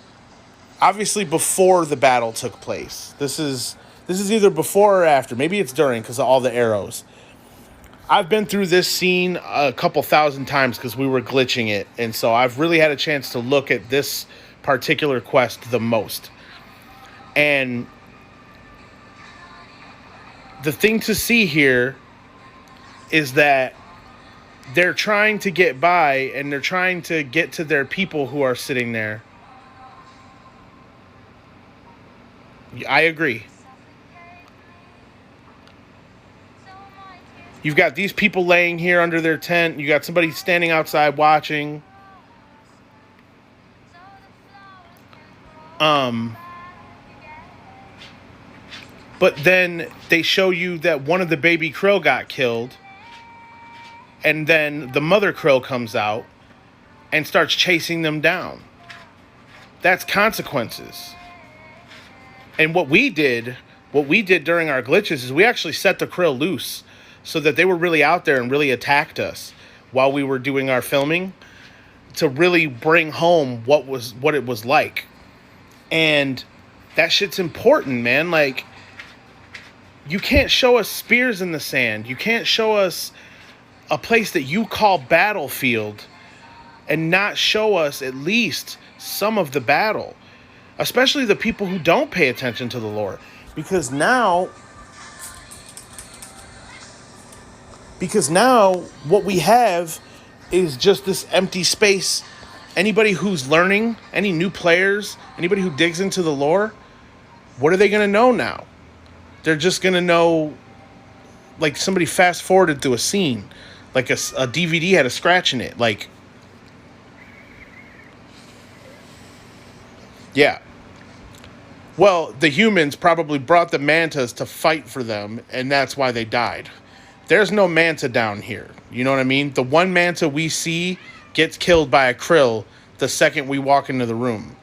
[SPEAKER 1] obviously before the battle took place. This is either before or after. Maybe it's during because of all the arrows. I've been through this scene a couple thousand times because we were glitching it. And so I've really had a chance to look at this particular quest the most. And the thing to see here is that they're trying to get by and they're trying to get to their people who are sitting there. I agree. You've got these people laying here under their tent. You got somebody standing outside watching. But then they show you that one of the baby krill got killed. And then the mother krill comes out and starts chasing them down. That's consequences. And what we did during our glitches is we actually set the krill loose so that they were really out there and really attacked us while we were doing our filming to really bring home what it was like. And that shit's important, man. Like, you can't show us spears in the sand. You can't show us a place that you call battlefield and not show us at least some of the battle, especially the people who don't pay attention to the lore. Because now what we have is just this empty space. Anybody who's learning, any new players, anybody who digs into the lore, what are they going to know now? They're just going to know, like, somebody fast forwarded through a scene, like a DVD had a scratch in it. Like, yeah. Well, the humans probably brought the mantas to fight for them, and that's why they died. There's no manta down here. You know what I mean? The one manta we see gets killed by a krill the second we walk into the room.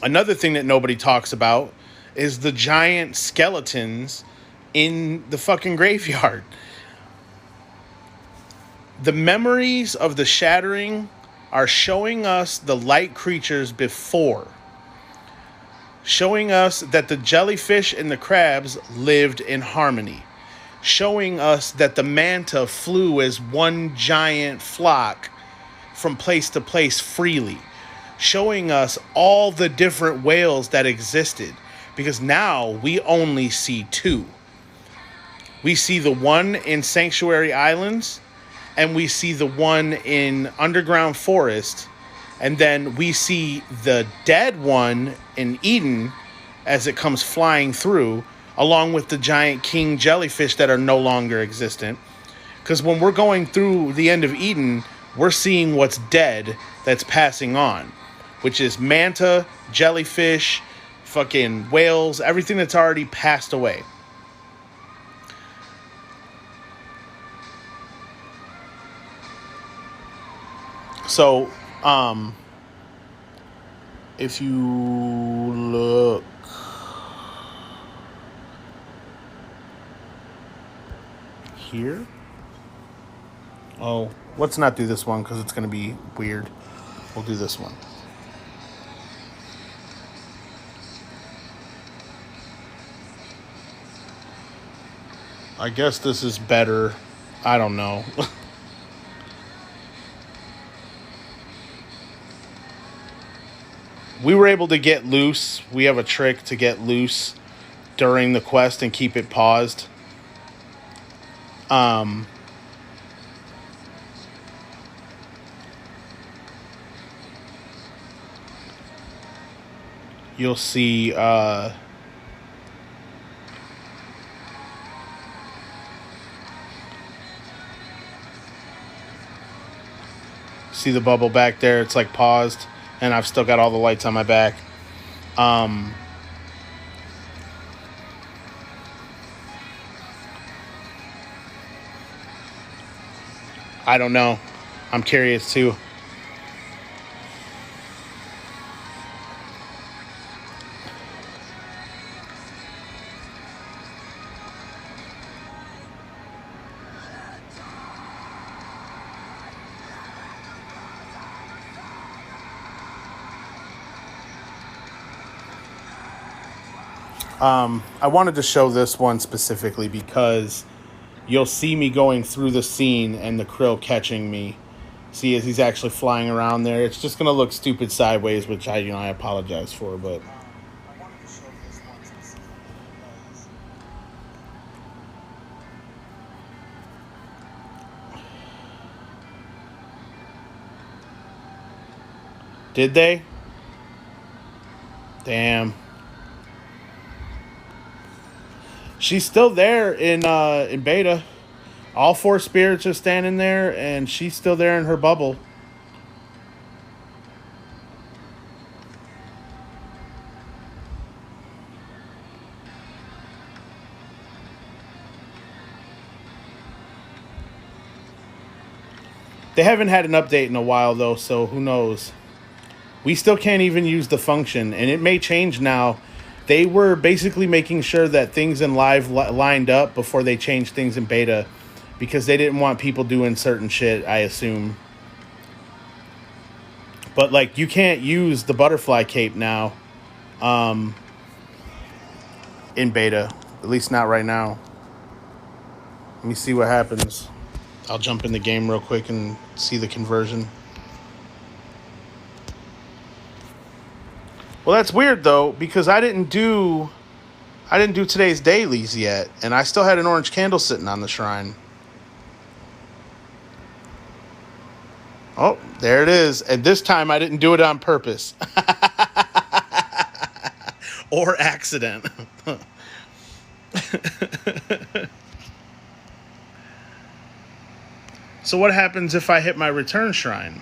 [SPEAKER 1] Another thing that nobody talks about is the giant skeletons in the fucking graveyard. The memories of the shattering are showing us the light creatures before. Showing us that the jellyfish and the crabs lived in harmony. Showing us that the manta flew as one giant flock from place to place freely. Showing us all the different whales that existed. Because now we only see two. We see the one in Sanctuary Islands, and we see the one in Underground Forest, and then we see the dead one in Eden as it comes flying through, along with the giant king jellyfish that are no longer existent. Because when we're going through the end of Eden, we're seeing what's dead that's passing on, which is manta, jellyfish, fucking whales, everything that's already passed away. So, if you look here, let's not do this one because it's going to be weird. We'll do this one. I guess this is better. I don't know. We were able to get loose. We have a trick to get loose during the quest and keep it paused. You'll see see the bubble back there. It's like paused. and I've still got all the lights on my back. I don't know. I'm curious too. I wanted to show this one specifically because you'll see me going through the scene and the krill catching me. See, as he's actually flying around there. It's just going to look stupid sideways, which I apologize for, but... Did they? Damn. She's still there in beta. All 4 spirits are standing there, and she's still there in her bubble. They haven't had an update in a while, though, so who knows? We still can't even use the function, and it may change now. They were basically making sure that things in live lined up before they changed things in beta because they didn't want people doing certain shit, I assume. But, like, you can't use the butterfly cape now in beta, at least not right now. Let me see what happens. I'll jump in the game real quick and see the conversion. Well, that's weird, though, because I didn't do today's dailies yet, and I still had an orange candle sitting on the shrine. Oh, there it is. And this time I didn't do it on purpose. Or accident. So what happens if I hit my return shrine?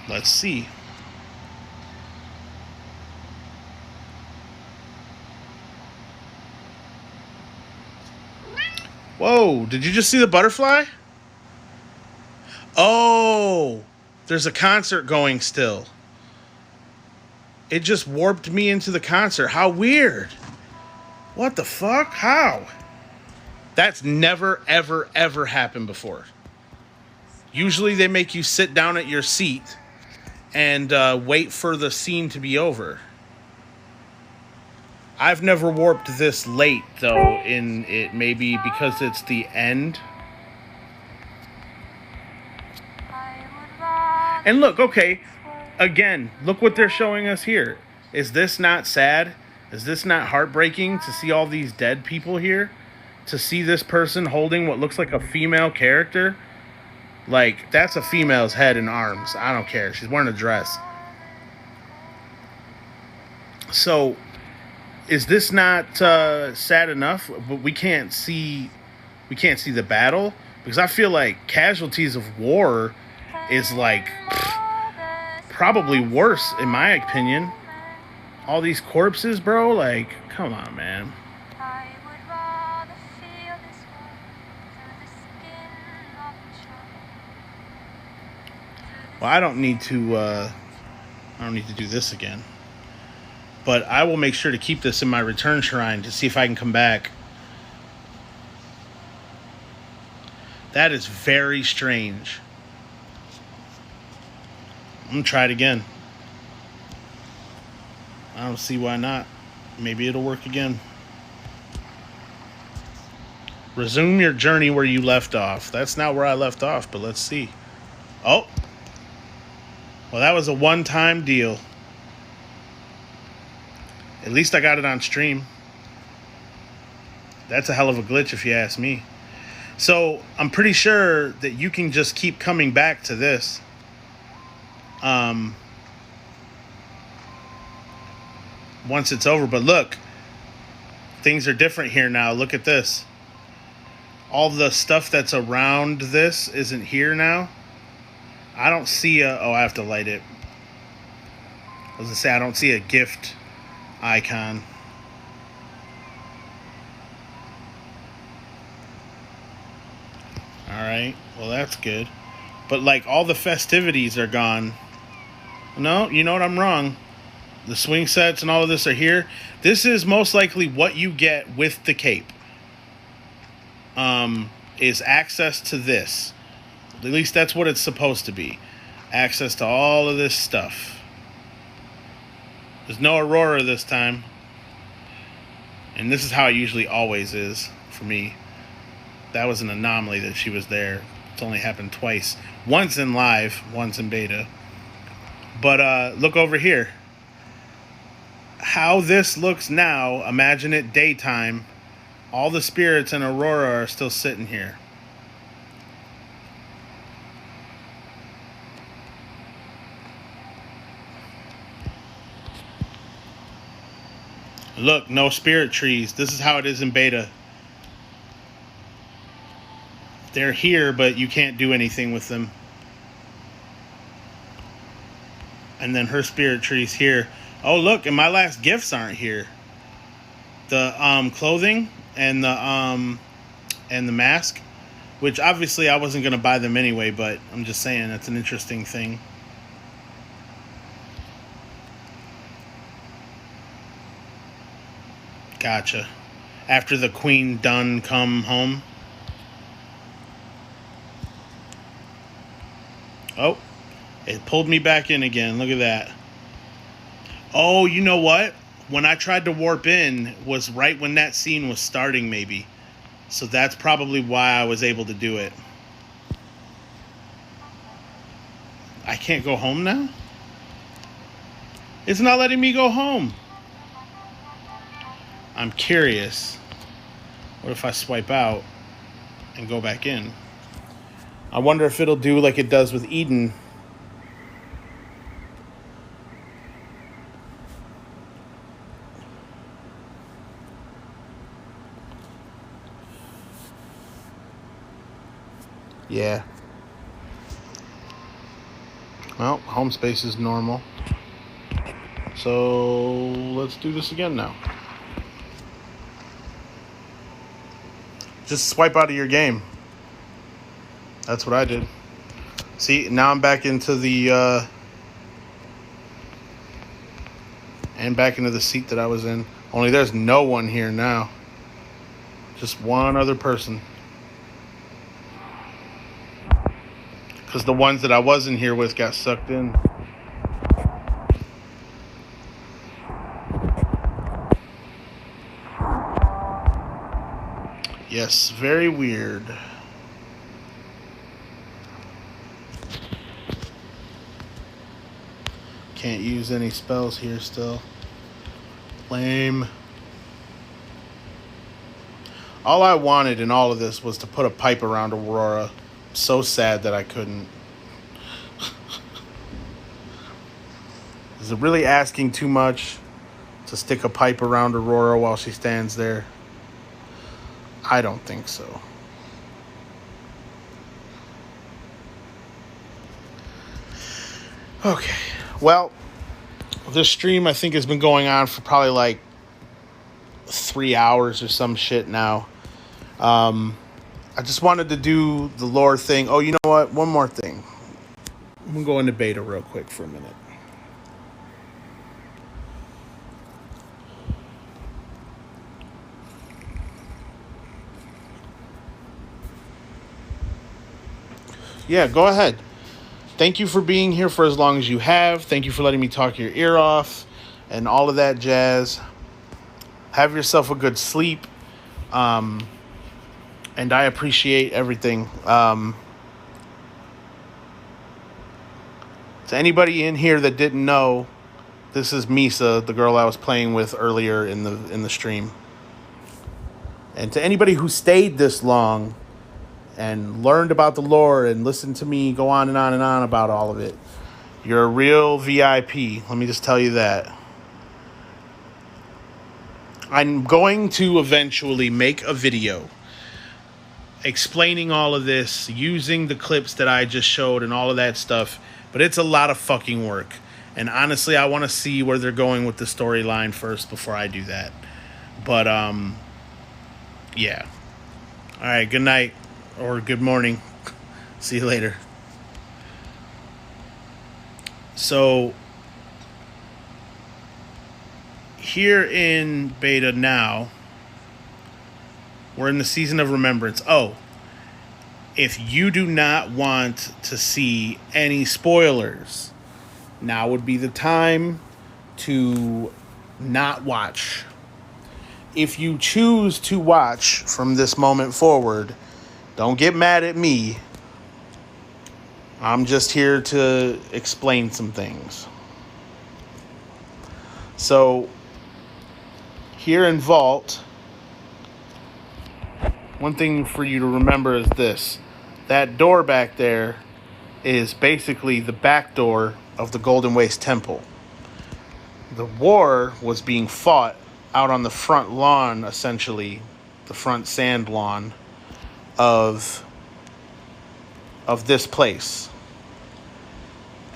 [SPEAKER 1] Let's see. Whoa, did you just see the butterfly? Oh, there's a concert going still. It just warped me into the concert. How weird. What the fuck? How? That's never, ever, ever happened before. Usually they make you sit down at your seat and wait for the scene to be over. I've never warped this late, though, in it, maybe because it's the end. And look, okay, again, look what they're showing us here. Is this not sad? Is this not heartbreaking to see all these dead people here? To see this person holding what looks like a female character? Like, that's a female's head and arms. I don't care. She's wearing a dress. So, is this not sad enough? But we can't see the battle? Because I feel like Casualties of War is like probably worse, in my opinion. All these corpses, bro. Like, come on, man. Well, I don't need to do this again. But I will make sure to keep this in my return shrine to see if I can come back. That is very strange. I'm going to try it again. I don't see why not. Maybe it'll work again. Resume your journey where you left off. That's not where I left off, but let's see. Oh. Well, that was a one-time deal. At least I got it on stream. That's a hell of a glitch if you ask me. So, I'm pretty sure that you can just keep coming back to this. Once it's over. But look, things are different here now. Look at this. All the stuff that's around this isn't here now. I don't see a... Oh, I have to light it. I was going to say, I don't see a gift icon. Alright, well that's good. But like all the festivities are gone. No, you know what, I'm wrong. The swing sets and all of this are here. This is most likely what you get with the cape. Is access to this. At least that's what it's supposed to be. Access to all of this stuff. There's no Aurora this time. And this is how it usually always is for me. That was an anomaly that she was there. It's only happened twice. Once in live, once in beta. But look over here. How this looks now, imagine it daytime. All the spirits in Aurora are still sitting here. Look, no spirit trees. This is how it is in beta. They're here, but you can't do anything with them. And then her spirit tree's here. Oh, look, and my last gifts aren't here. The clothing and the mask, which obviously I wasn't gonna buy them anyway, but I'm just saying that's an interesting thing. Gotcha. After the queen done come home. Oh, it pulled me back in again. Look at that. Oh, you know what? When I tried to warp in was right when that scene was starting, maybe. So that's probably why I was able to do it. I can't go home now? It's not letting me go home. I'm curious. What if I swipe out and go back in? I wonder if it'll do like it does with Eden. Yeah. Well, home space is normal. So let's do this again now. Just swipe out of your game. That's what I did. See, now I'm back into the and back into the seat that I was in. Only there's no one here now. Just one other person. Because the ones that I wasn't here with got sucked in. Yes, very weird. Can't use any spells here still. Lame. All I wanted in all of this was to put a pipe around Aurora. So sad that I couldn't. Is it really asking too much to stick a pipe around Aurora while she stands there? I don't think so. Okay. Well, this stream I think has been going on for probably like 3 hours or some shit now. I just wanted to do the lore thing. Oh, you know what? One more thing. I'm going to go into beta real quick for a minute. Yeah, go ahead. Thank you for being here for as long as you have. Thank you for letting me talk your ear off and all of that jazz. Have yourself a good sleep. And I appreciate everything. To anybody in here that didn't know, this is Misa, the girl I was playing with earlier in the stream. And to anybody who stayed this long and learned about the lore and listened to me go on and on and on about all of it, you're a real VIP. Let me just tell you that. I'm going to eventually make a video explaining all of this, using the clips that I just showed and all of that stuff. But it's a lot of fucking work. And honestly, I want to see where they're going with the storyline first before I do that. But, yeah. All right, good night or good morning. See you later. So, here in beta now, we're in the season of Remembrance. Oh, if you do not want to see any spoilers, now would be the time to not watch. If you choose to watch from this moment forward, don't get mad at me. I'm just here to explain some things. So, here in Vault, one thing for you to remember is this. That door back there is basically the back door of the Golden Waste Temple. The war was being fought out on the front lawn, essentially, the front sand lawn of this place.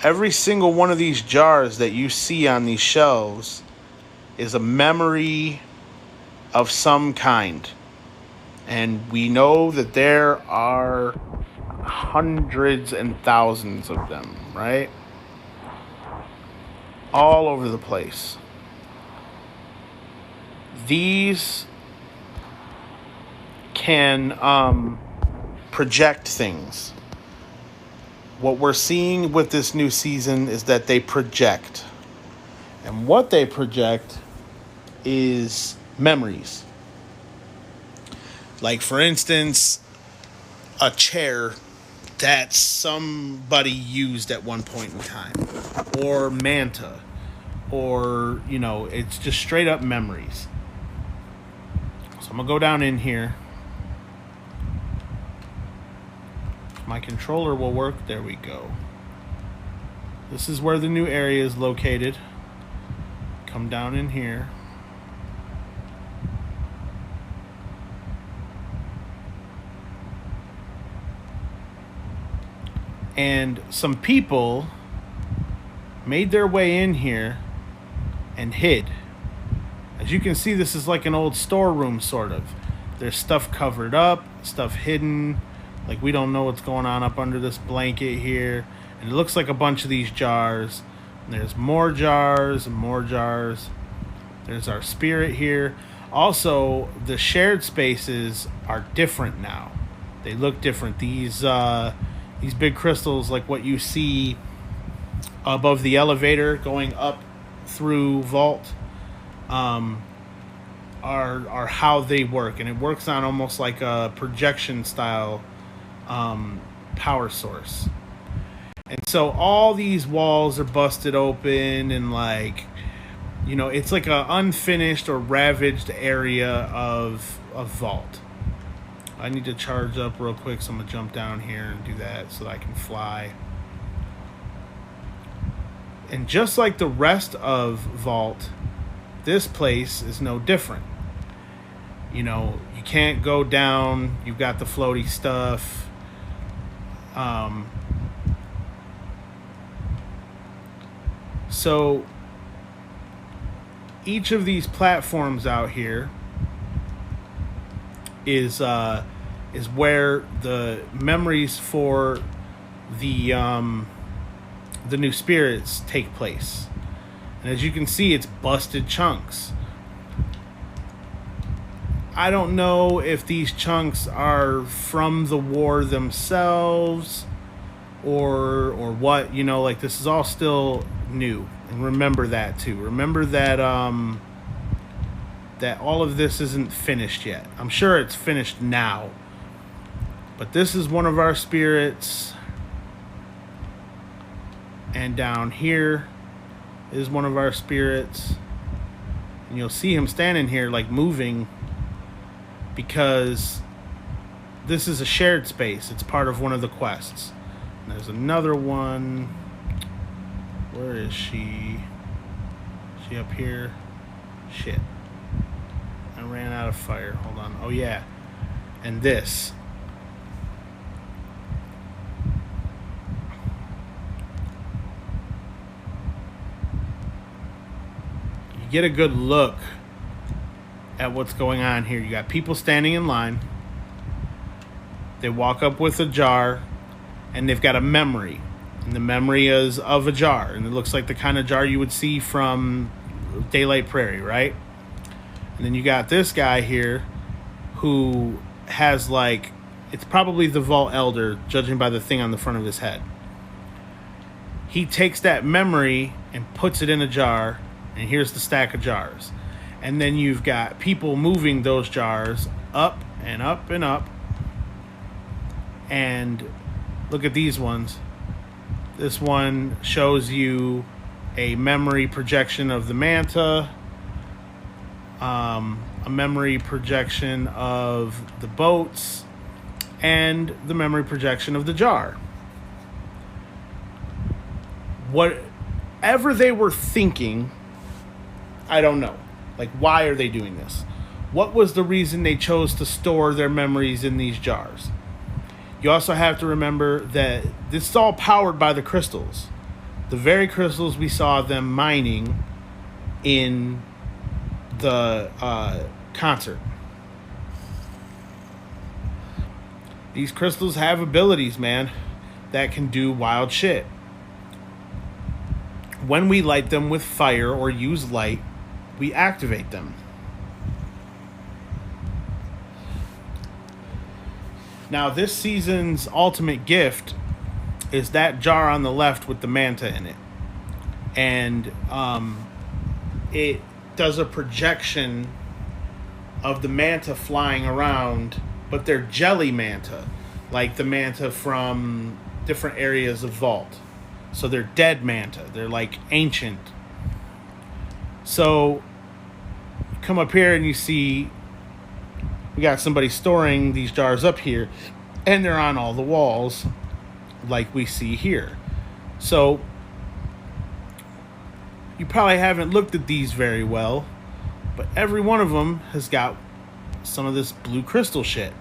[SPEAKER 1] Every single one of these jars that you see on these shelves is a memory of some kind. And we know that there are hundreds and thousands of them, right? All over the place. These can project things. What we're seeing with this new season is that they project. And what they project is memories. Like, for instance, a chair that somebody used at one point in time. Or Manta. Or, you know, it's just straight up memories. So I'm going to go down in here. My controller will work. There we go. This is where the new area is located. Come down in here. And some people made their way in here and hid. As you can see, this is like an old storeroom, sort of. There's stuff covered up, stuff hidden. Like, we don't know what's going on up under this blanket here. And it looks like a bunch of these jars. And there's more jars and more jars. There's our spirit here. Also, the shared spaces are different now. They look different. These big crystals, like what you see above the elevator going up through Vault, are how they work. And it works on almost like a projection style power source. And so all these walls are busted open, and, like, you know, it's like a unfinished or ravaged area of Vault. I need to charge up real quick, so I'm going to jump down here and do that so that I can fly. And just like the rest of Vault, this place is no different. You know, you can't go down. You've got the floaty stuff. So each of these platforms out here is where the memories for the new spirits take place. And as you can see, it's busted chunks. I don't know if these chunks are from the war themselves or what, you know, like, this is all still new. And remember that too. Remember that that all of this isn't finished yet. I'm sure it's finished now. But this is one of our spirits. And down here is one of our spirits. And you'll see him standing here, like, moving, because this is a shared space. It's part of one of the quests. And there's another one. Where is she? Is she up here? Shit. I ran out of fire. Hold on. Oh, yeah. And this. get a good look at what's going on here. You got people standing in line. They walk up with a jar, and they've got a memory. And the memory is of a jar, and it looks like the kind of jar you would see from Daylight Prairie, right? And then you got this guy here who has, like, it's probably the Vault Elder, judging by the thing on the front of his head. He takes that memory and puts it in a jar, and here's the stack of jars. And then you've got people moving those jars up and up and up. And look at these ones. This one shows you a memory projection of the manta, a memory projection of the boats, and the memory projection of the jar. Whatever they were thinking, I don't know. Like, why are they doing this? What was the reason they chose to store their memories in these jars? You also have to remember that this is all powered by the crystals. The very crystals we saw them mining in the concert. These crystals have abilities, man, that can do wild shit. When we light them with fire or use light, we activate them. Now, this season's ultimate gift is that jar on the left with the manta in it. And it does a projection of the manta flying around, but they're jelly manta, like the manta from different areas of Vault. So they're dead manta. They're like ancient. So you come up here and you see we got somebody storing these jars up here, and they're on all the walls like we see here. So you probably haven't looked at these very well, but every one of them has got some of this blue crystal shit.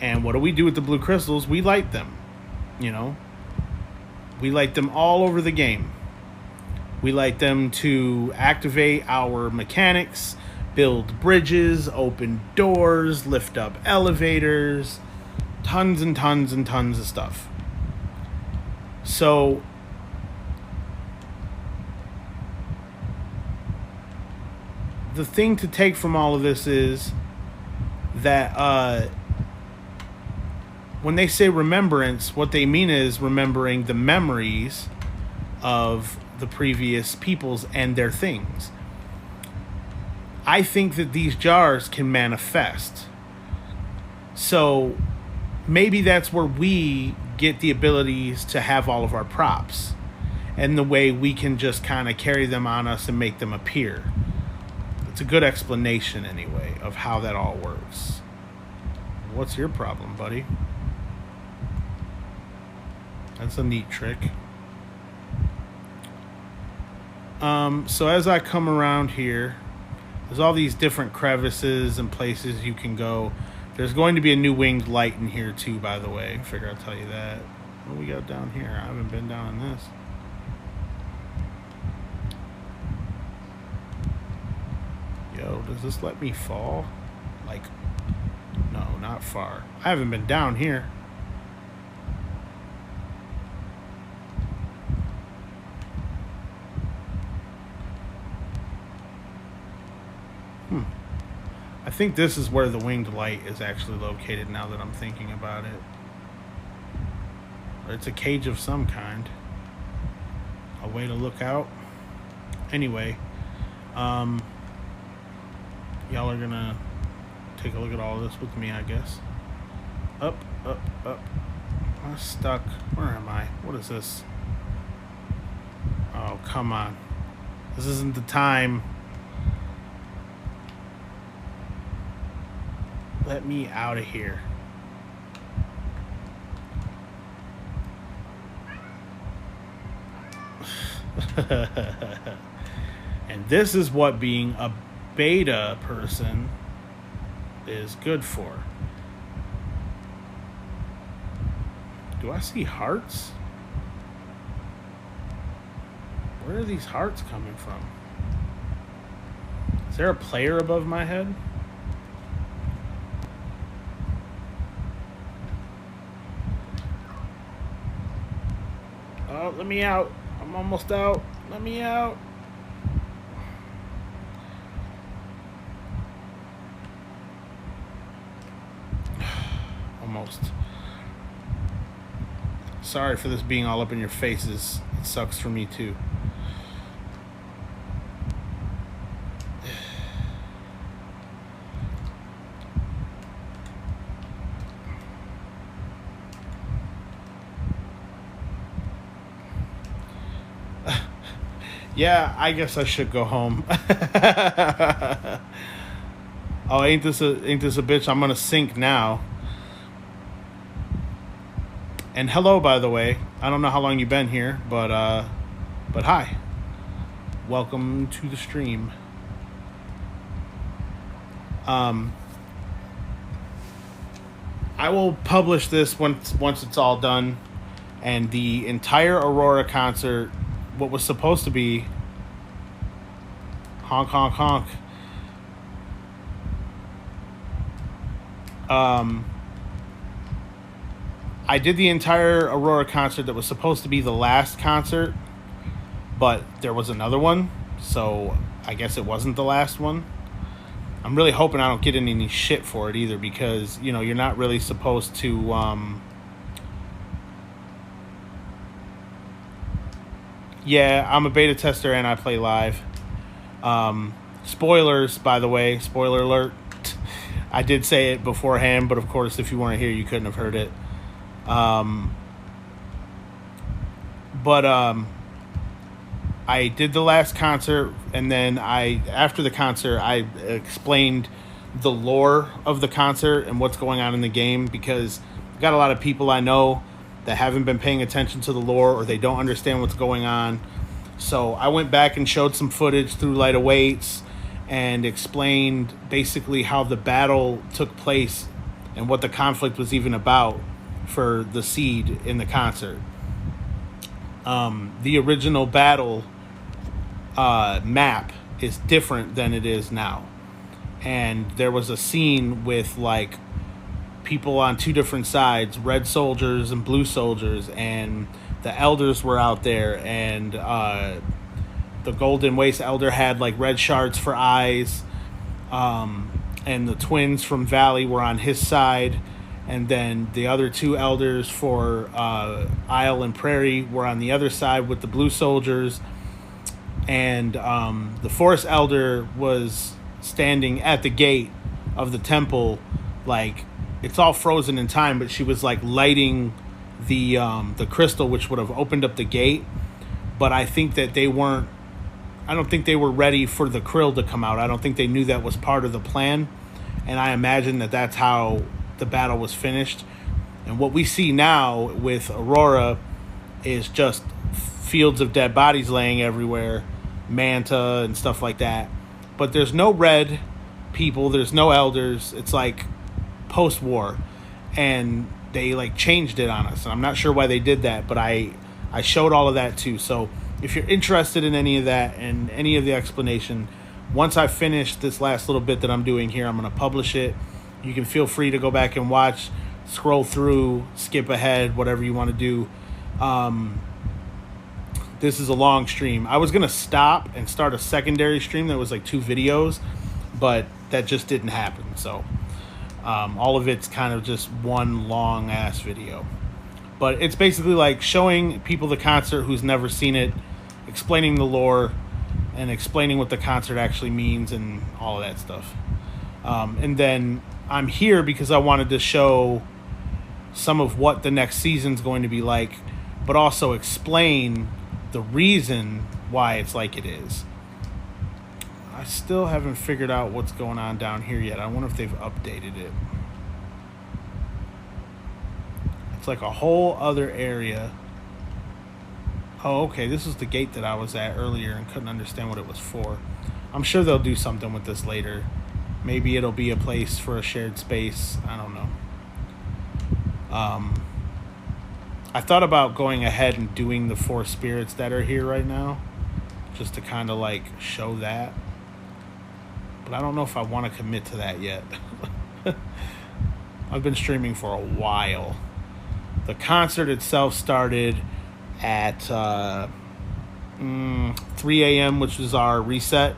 [SPEAKER 1] And what do we do with the blue crystals? We light them, you know. We light them all over the game. We light them to activate our mechanics, build bridges, open doors, lift up elevators, tons and tons and tons of stuff. So the thing to take from all of this is that when they say remembrance, what they mean is remembering the memories of the previous peoples and their things. I think that these jars can manifest. So maybe that's where we get the abilities to have all of our props, and the way we can just kind of carry them on us and make them appear. It's a good explanation, anyway, of how that all works. What's your problem, buddy? That's a neat trick. So as I come around here, there's all these different crevices and places you can go. There's going to be a new winged light in here too, by the way. I figure I'll tell you that. What do we got down here? I haven't been down in this. Yo, does this let me fall? Like, no, not far. I haven't been down here. I think this is where the winged light is actually located now that I'm thinking about it. Or it's a cage of some kind. A way to look out. Anyway, y'all are gonna take a look at all this with me, I guess. Up, up, up. I'm stuck. Where am I? What is this? Oh, come on. This isn't the time. Let me out of here. And this is what being a beta person is good for. Do I see hearts? Where are these hearts coming from? there a player above my head? Oh, let me out. I'm almost out. Let me out. Almost. Sorry for this being all up in your faces. It sucks for me too. Yeah, I guess I should go home. Oh, ain't this a bitch? I'm gonna sink now. And hello, by the way. I don't know how long you've been here, but hi. Welcome to the stream. I will publish this once it's all done, and the entire Aurora concert, what was supposed to be honk honk honk, I did the entire Aurora concert that was supposed to be the last concert, but there was another one, so I guess it wasn't the last one. I'm really hoping I don't get any shit for it either, because, you know, you're not really supposed to, yeah, I'm a beta tester and I play live. Spoilers, by the way, spoiler alert. I did say it beforehand, but of course, if you weren't here, you couldn't have heard it. I did the last concert, and then after the concert, I explained the lore of the concert and what's going on in the game, because I've got a lot of people I know that haven't been paying attention to the lore, or they don't understand what's going on. So I went back and showed some footage through Light Awaits and explained basically how the battle took place and what the conflict was even about for the seed in the concert. The original battle map is different than it is now. And there was a scene with, like, people on two different sides, red soldiers and blue soldiers, and the elders were out there, and the Golden Waste elder had, like, red shards for eyes, and the twins from Valley were on his side, and then the other two elders for Isle and Prairie were on the other side with the blue soldiers, and the Forest elder was standing at the gate of the temple, like, it's all frozen in time, but she was, like, lighting the crystal, which would have opened up the gate. But I think that I don't think they were ready for the krill to come out. I don't think they knew that was part of the plan, and I imagine that that's how the battle was finished. And what we see now with Aurora is just fields of dead bodies laying everywhere, manta and stuff like that. But there's no red people, there's no elders. It's like post-war, and they, like, changed it on us, and I'm not sure why they did that, but I showed all of that too. So if you're interested in any of that and any of the explanation, once I finish this last little bit that I'm doing here, I'm going to publish it. You can feel free to go back and watch, scroll through, skip ahead, whatever you want to do. This is a long stream. I was going to stop and start a secondary stream that was like 2 videos, but that just didn't happen. So all of it's kind of just one long ass video. But it's basically like showing people the concert who's never seen it, explaining the lore, and explaining what the concert actually means and all of that stuff. And then I'm here because I wanted to show some of what the next season's going to be like, but also explain the reason why it's like it is. I still haven't figured out what's going on down here yet. I wonder if they've updated it. It's like a whole other area. Oh, okay, this is the gate that I was at earlier and couldn't understand what it was for. I'm sure they'll do something with this later. Maybe it'll be a place for a shared space. I don't know. I thought about going ahead and doing the 4 spirits that are here right now, just to kind of, like, show that. but I don't know if I want to commit to that yet. I've been streaming for a while. The concert itself started at 3 a.m., which was our reset,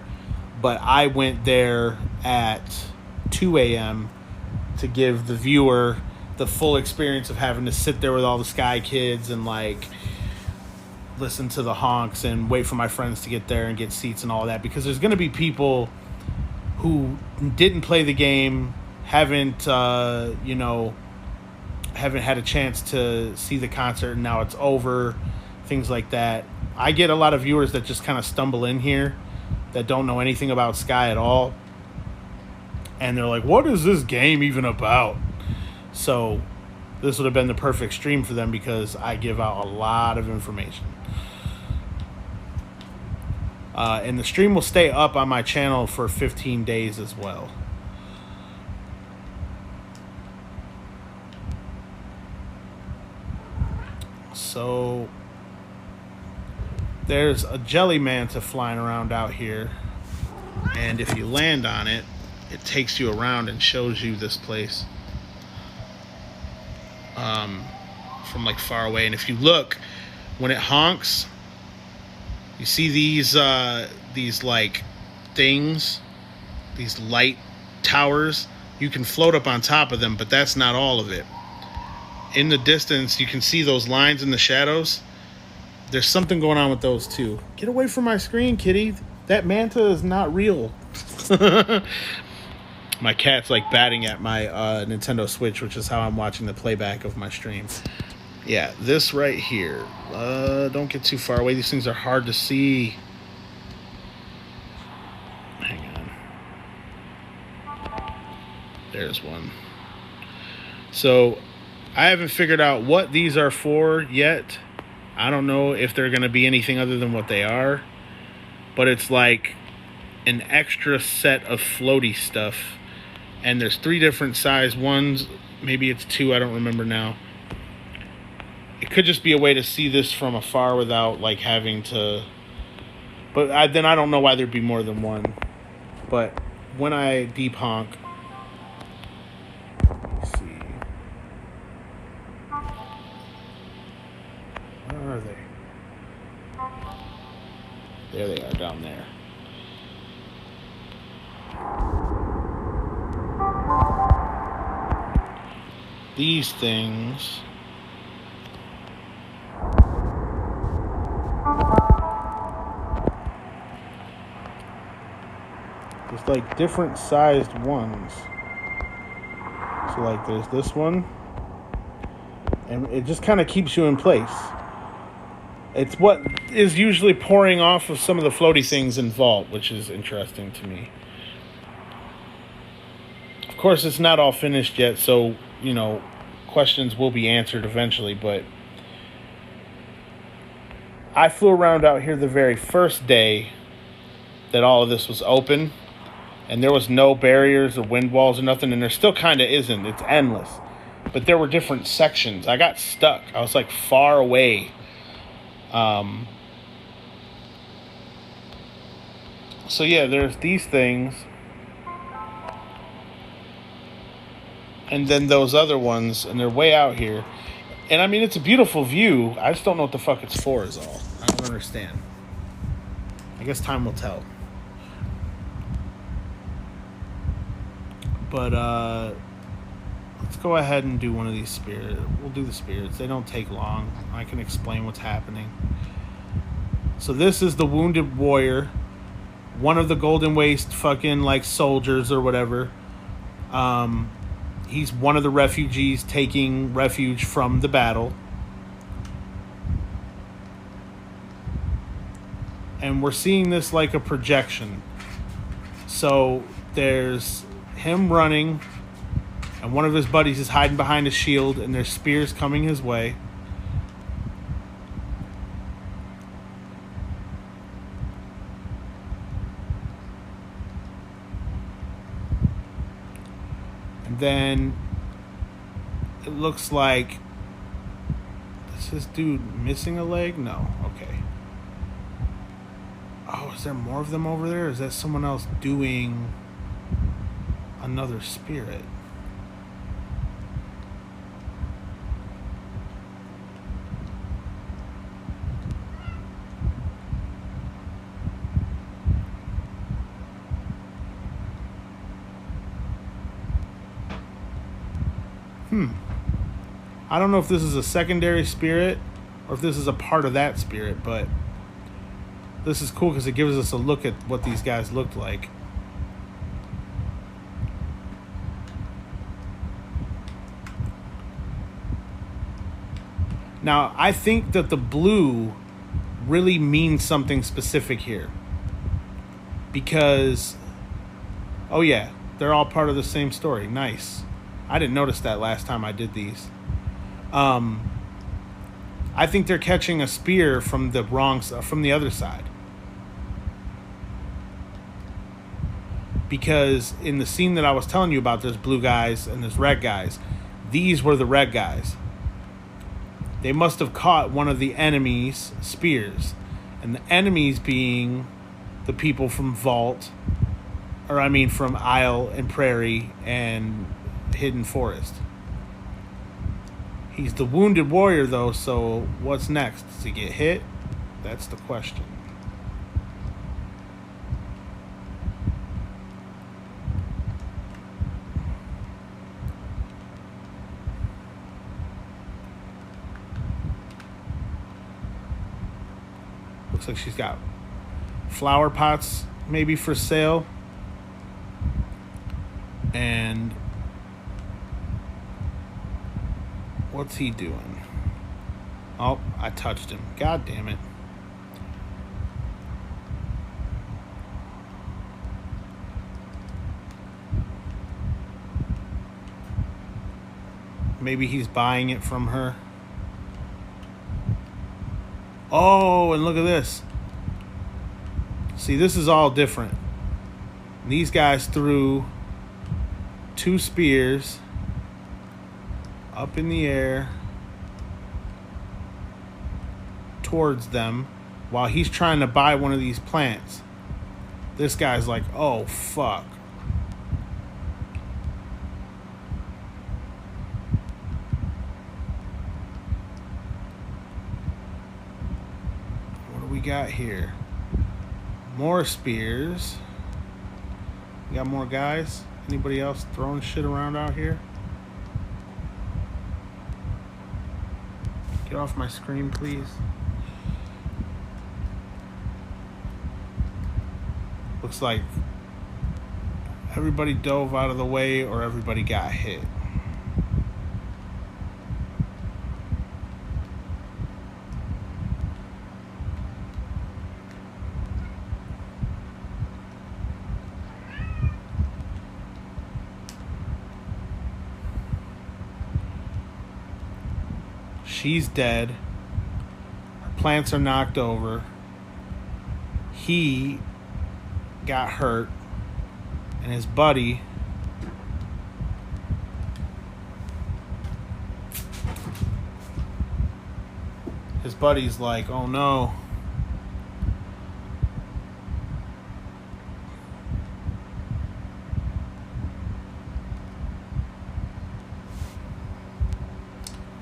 [SPEAKER 1] but I went there at 2 a.m. to give the viewer the full experience of having to sit there with all the Sky Kids and like listen to the honks and wait for my friends to get there and get seats and all that, because there's going to be people who didn't play the game, haven't had a chance to see the concert, and now it's over, things like that. I get a lot of viewers that just kind of stumble in here that don't know anything about Sky at all, and they're like, what is this game even about? So this would have been the perfect stream for them, because I give out a lot of information. And the stream will stay up on my channel for 15 days as well. So there's a jelly manta flying around out here, and if you land on it, it takes you around and shows you this place from like far away. And if you look, when it honks, you see these like things, these light towers. You can float up on top of them, but that's not all of it. In the distance, you can see those lines in the shadows. There's something going on with those too. Get away from my screen, kitty. That manta is not real. My cat's like batting at my Nintendo Switch, which is how I'm watching the playback of my stream. Yeah, this right here. Don't get too far away. These things are hard to see. Hang on. There's one. So I haven't figured out what these are for yet. I don't know if they're going to be anything other than what they are. But it's like an extra set of floaty stuff. And there's 3 different size ones. Maybe it's 2. I don't remember now. It could just be a way to see this from afar without like having to. But then I don't know why there'd be more than one. But when I deep honk. Let's see. Where are they? There they are, down there. These things. There's like different sized ones. So like there's this one. And it just kind of keeps you in place. It's what is usually pouring off of some of the floaty things in Vault, which is interesting to me. Of course, it's not all finished yet, so, questions will be answered eventually, but I flew around out here the very first day that all of this was open, and there was no barriers or wind walls or nothing, and there still kind of isn't. It's endless. But there were different sections. I got stuck. I was, like, far away. So, yeah, there's these things. And then those other ones, and they're way out here. And, I mean, it's a beautiful view. I just don't know what the fuck it's for is all. I don't understand. I guess time will tell. But, let's go ahead and do one of these spirits. We'll do the spirits. They don't take long. I can explain what's happening. So this is the Wounded Warrior. One of the Golden Waste fucking, like, soldiers or whatever. He's one of the refugees taking refuge from the battle. And we're seeing this like a projection. So there's him running, and one of his buddies is hiding behind a shield, and there's spears coming his way. And then it looks like, is this dude missing a leg? No. Okay. Oh, is there more of them over there? Or is that someone else doing... Another spirit. I don't know if this is a secondary spirit or if this is a part of that spirit, but this is cool because it gives us a look at what these guys looked like. Now, I think that the blue really means something specific here. Because, oh yeah, they're all part of the same story. Nice. I didn't notice that last time I did these. I think they're catching a spear from the other side. Because in the scene that I was telling you about, there's blue guys and there's red guys. These were the red guys. They must have caught one of the enemy's spears. And the enemies being the people from Vault, from Isle and Prairie and Hidden Forest. He's the wounded warrior, though, so what's next? Does he get hit? That's the question. Looks like she's got flower pots maybe for sale. And what's he doing? Oh, I touched him. God damn it. Maybe he's buying it from her. Oh, and look at this. See, this is all different. These guys threw 2 spears up in the air towards them while he's trying to buy one of these plants. This guy's like, oh, fuck. What do we got here? More spears. We got more guys. Anybody else throwing shit around out here? Get off my screen, please. Looks like everybody dove out of the way or everybody got hit. She's dead. Her plants are knocked over. He got hurt. And his buddy buddy's like, oh no.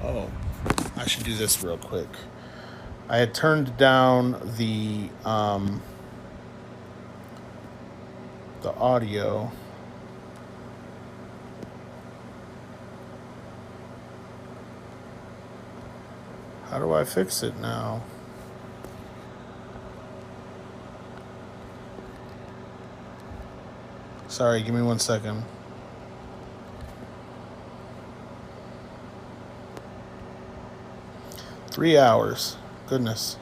[SPEAKER 1] Oh, I should do this real quick. I had turned down the audio. How do I fix it now? Sorry, give me 1 second. Three hours. Goodness.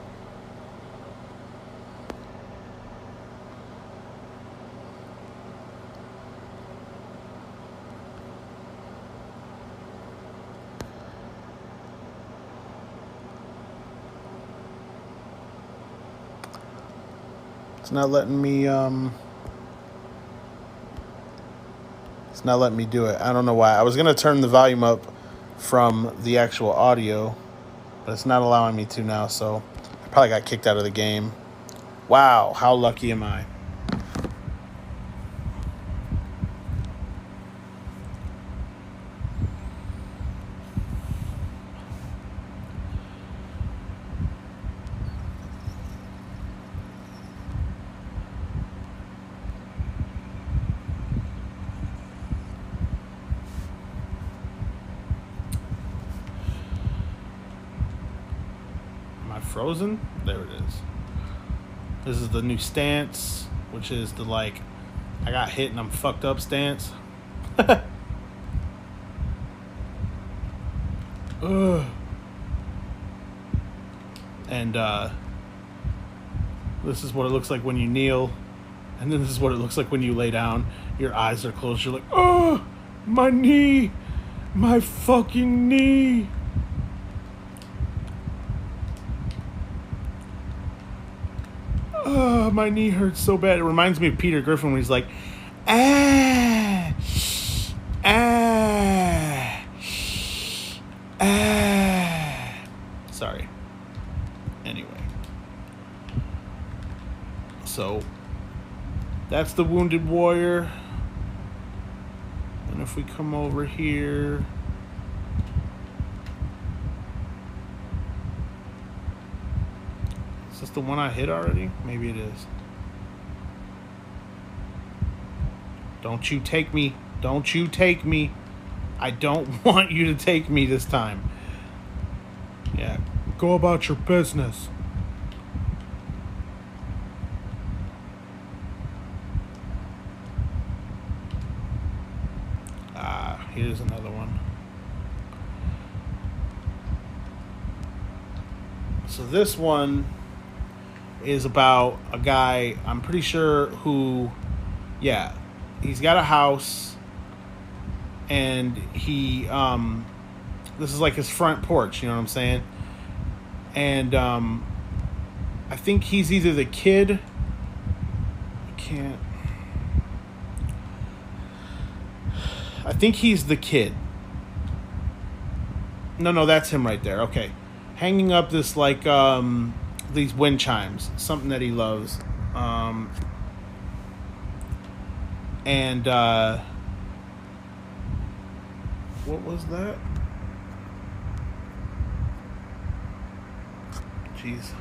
[SPEAKER 1] It's not letting me do it. I don't know why. I was gonna turn the volume up from the actual audio, but it's not allowing me to now, so I probably got kicked out of the game. Wow, how lucky am I? frozen? There it is. This is the new stance, which is the like, I got hit and I'm fucked up stance. Ugh. And this is what it looks like when you kneel. And then this is what it looks like when you lay down. Your eyes are closed. You're like, oh, my knee. My fucking knee. Oh, my knee hurts so bad. It reminds me of Peter Griffin when he's like, ah, ah, ah. Sorry. Anyway. So, that's the Wounded Warrior. And if we come over here... Is this the one I hit already? Maybe it is. Don't you take me. Don't you take me. I don't want you to take me this time. Yeah. Go about your business. Here's another one. So this one is about a guy, I'm pretty sure, who, yeah, he's got a house, and he, this is like his front porch, you know what I'm saying? And, I think he's either the kid, I think he's the kid. No, that's him right there. Okay. Hanging up this, like, these wind chimes. Something that he loves. And, what was that? Jeez.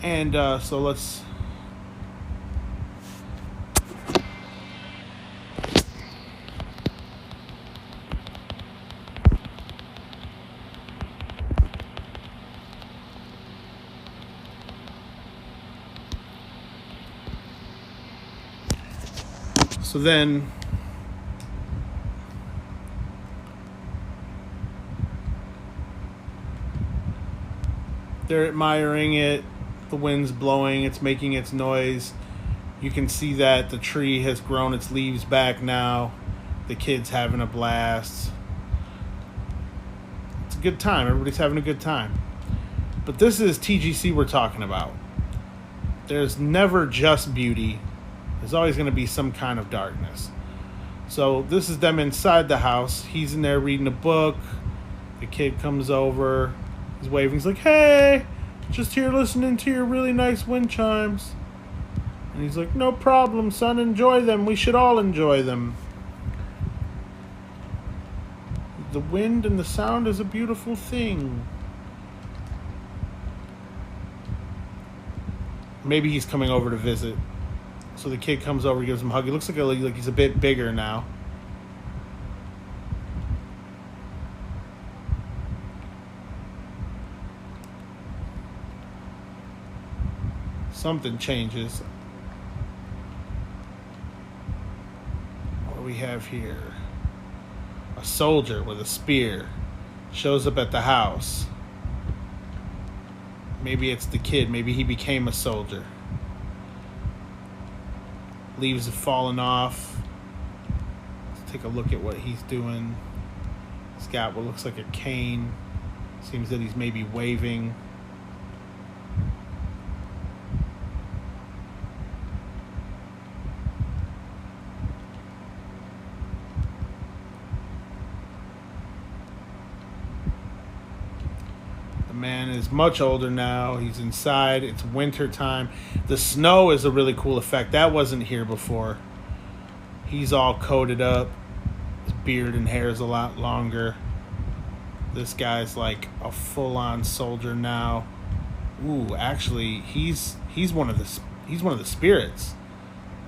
[SPEAKER 1] And so let's... So then... They're admiring it. The wind's blowing. It's making its noise. You can see that the tree has grown its leaves back now. The kid's having a blast. It's a good time. Everybody's having a good time. But this is TGC we're talking about. There's never just beauty. There's always going to be some kind of darkness. So this is them inside the house. He's in there reading a book. The kid comes over. He's waving. He's like, hey, just here listening to your really nice wind chimes. And he's like, no problem, son. Enjoy them. We should all enjoy them. The wind and the sound is a beautiful thing. Maybe he's coming over to visit. So the kid comes over, gives him a hug. He looks like he's a bit bigger now. Something changes. What do we have here? A soldier with a spear shows up at the house. Maybe it's the kid. Maybe he became a soldier. Leaves have fallen off. Let's take a look at what he's doing. He's got what looks like a cane. Seems that he's maybe waving. The man
[SPEAKER 2] is much older now. He's inside. It's winter time. The snow is a really cool effect. That wasn't here before. He's all coated up. His beard and hair is a lot longer. This guy's like a full-on soldier now. Ooh, actually, he's one of the spirits.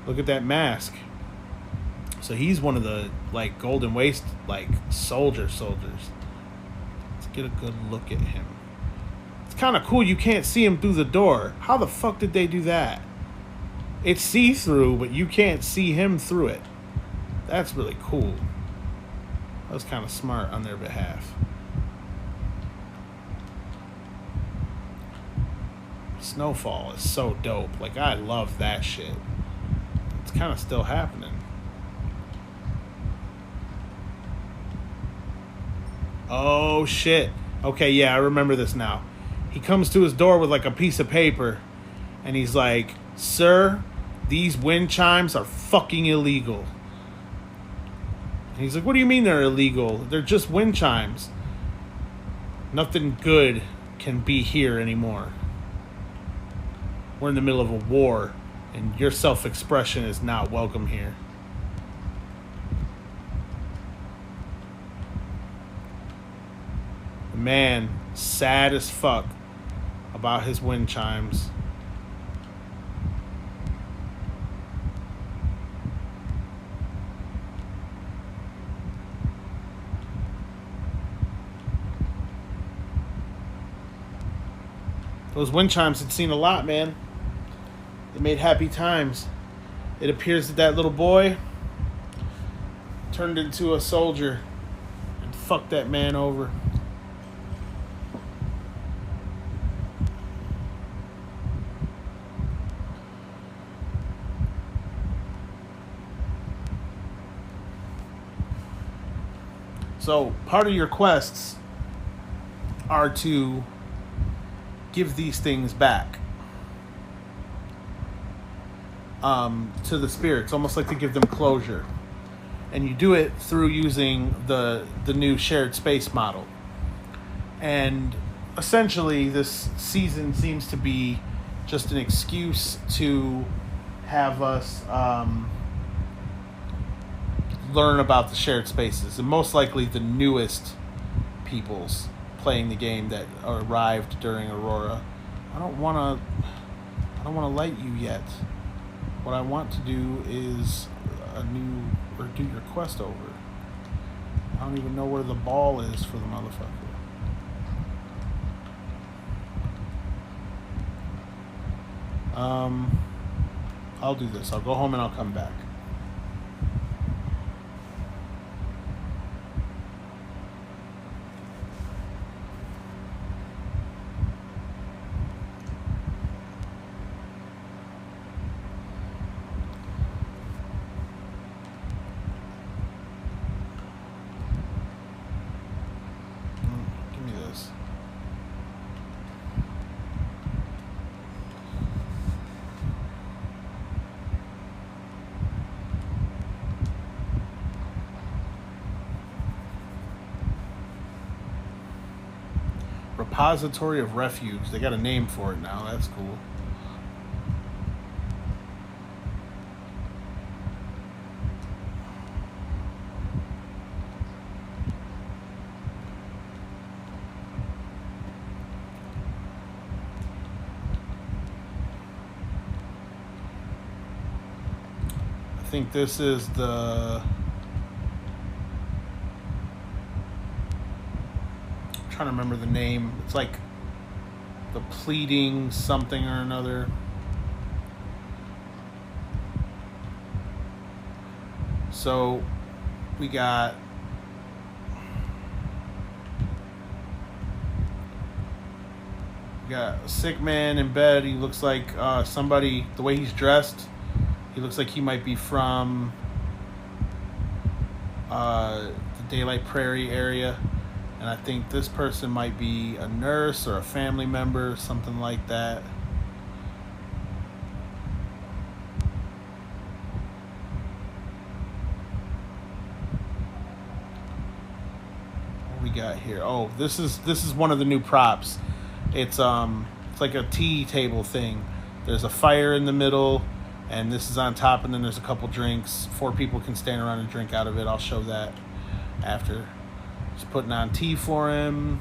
[SPEAKER 2] Look at that mask. So he's one of the like Golden Waste like soldiers. Let's get a good look at him. It's kind of cool. You can't see him through the door. How the fuck did they do that? It's see-through, but you can't see him through it. That's really cool. That was kind of smart on their behalf. Snowfall is so dope. Like, I love that shit. It's kind of still happening. Oh, shit. Okay, yeah, I remember this now. He comes to his door with, like, a piece of paper, and he's like, "Sir, these wind chimes are fucking illegal." And he's like, "What do you mean they're illegal? They're just wind chimes. Nothing good can be here anymore. We're in the middle of a war, and your self-expression is not welcome here." The man, sad as fuck about his wind chimes. Those wind chimes had seen a lot, man. They made happy times. It appears that that little boy turned into a soldier and fucked that man over. So, part of your quests are to give these things back to the spirits, almost like to give them closure. And you do it through using the new shared space model. And essentially, this season seems to be just an excuse to have us learn about the shared spaces, and most likely the newest peoples playing the game that arrived during Aurora. I don't want to light you yet. What I want to do is do your quest over. I don't even know where the ball is for the motherfucker. I'll do this. I'll go home and I'll come back. Repository of Refuge. They got a name for it now. That's cool. I think this is the... trying to remember the name. It's like the pleading something or another. So we got a sick man in bed. He looks like somebody, the way he's dressed, he looks like he might be from the Daylight Prairie area. And I think this person might be a nurse or a family member, something like that. What we got here? Oh, this is one of the new props. It's like a tea table thing. There's a fire in the middle, and this is on top, and then there's a couple drinks. 4 people can stand around and drink out of it. I'll show that after. Just putting on tea for him.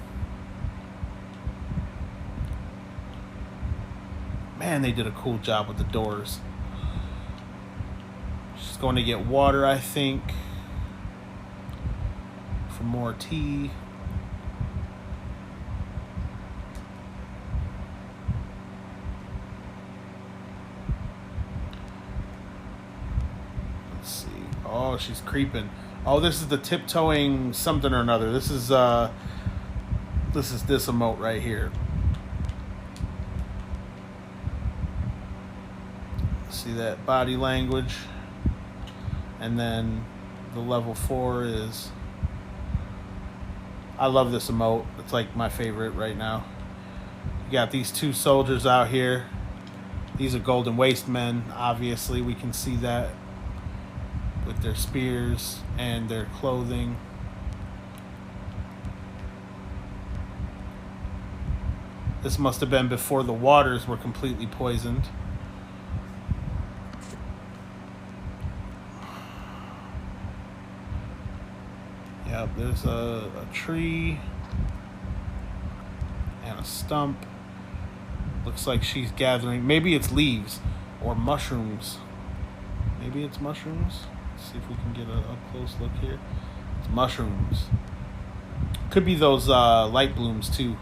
[SPEAKER 2] Man, they did a cool job with the doors. She's going to get water, I think, for more tea. Let's see. Oh, she's creeping. Oh, this is the tiptoeing something or another. This is this emote right here. See that body language, and then the level 4 is. I love this emote. It's like my favorite right now. You got these 2 soldiers out here. These are Golden Waste men. Obviously, we can see that with their spears and their clothing. This must have been before the waters were completely poisoned. Yep, there's a tree and a stump. Looks like she's gathering. Maybe it's leaves or mushrooms. Maybe it's mushrooms. Let's see if we can get a up close look here. It's mushrooms. Could be those light blooms too.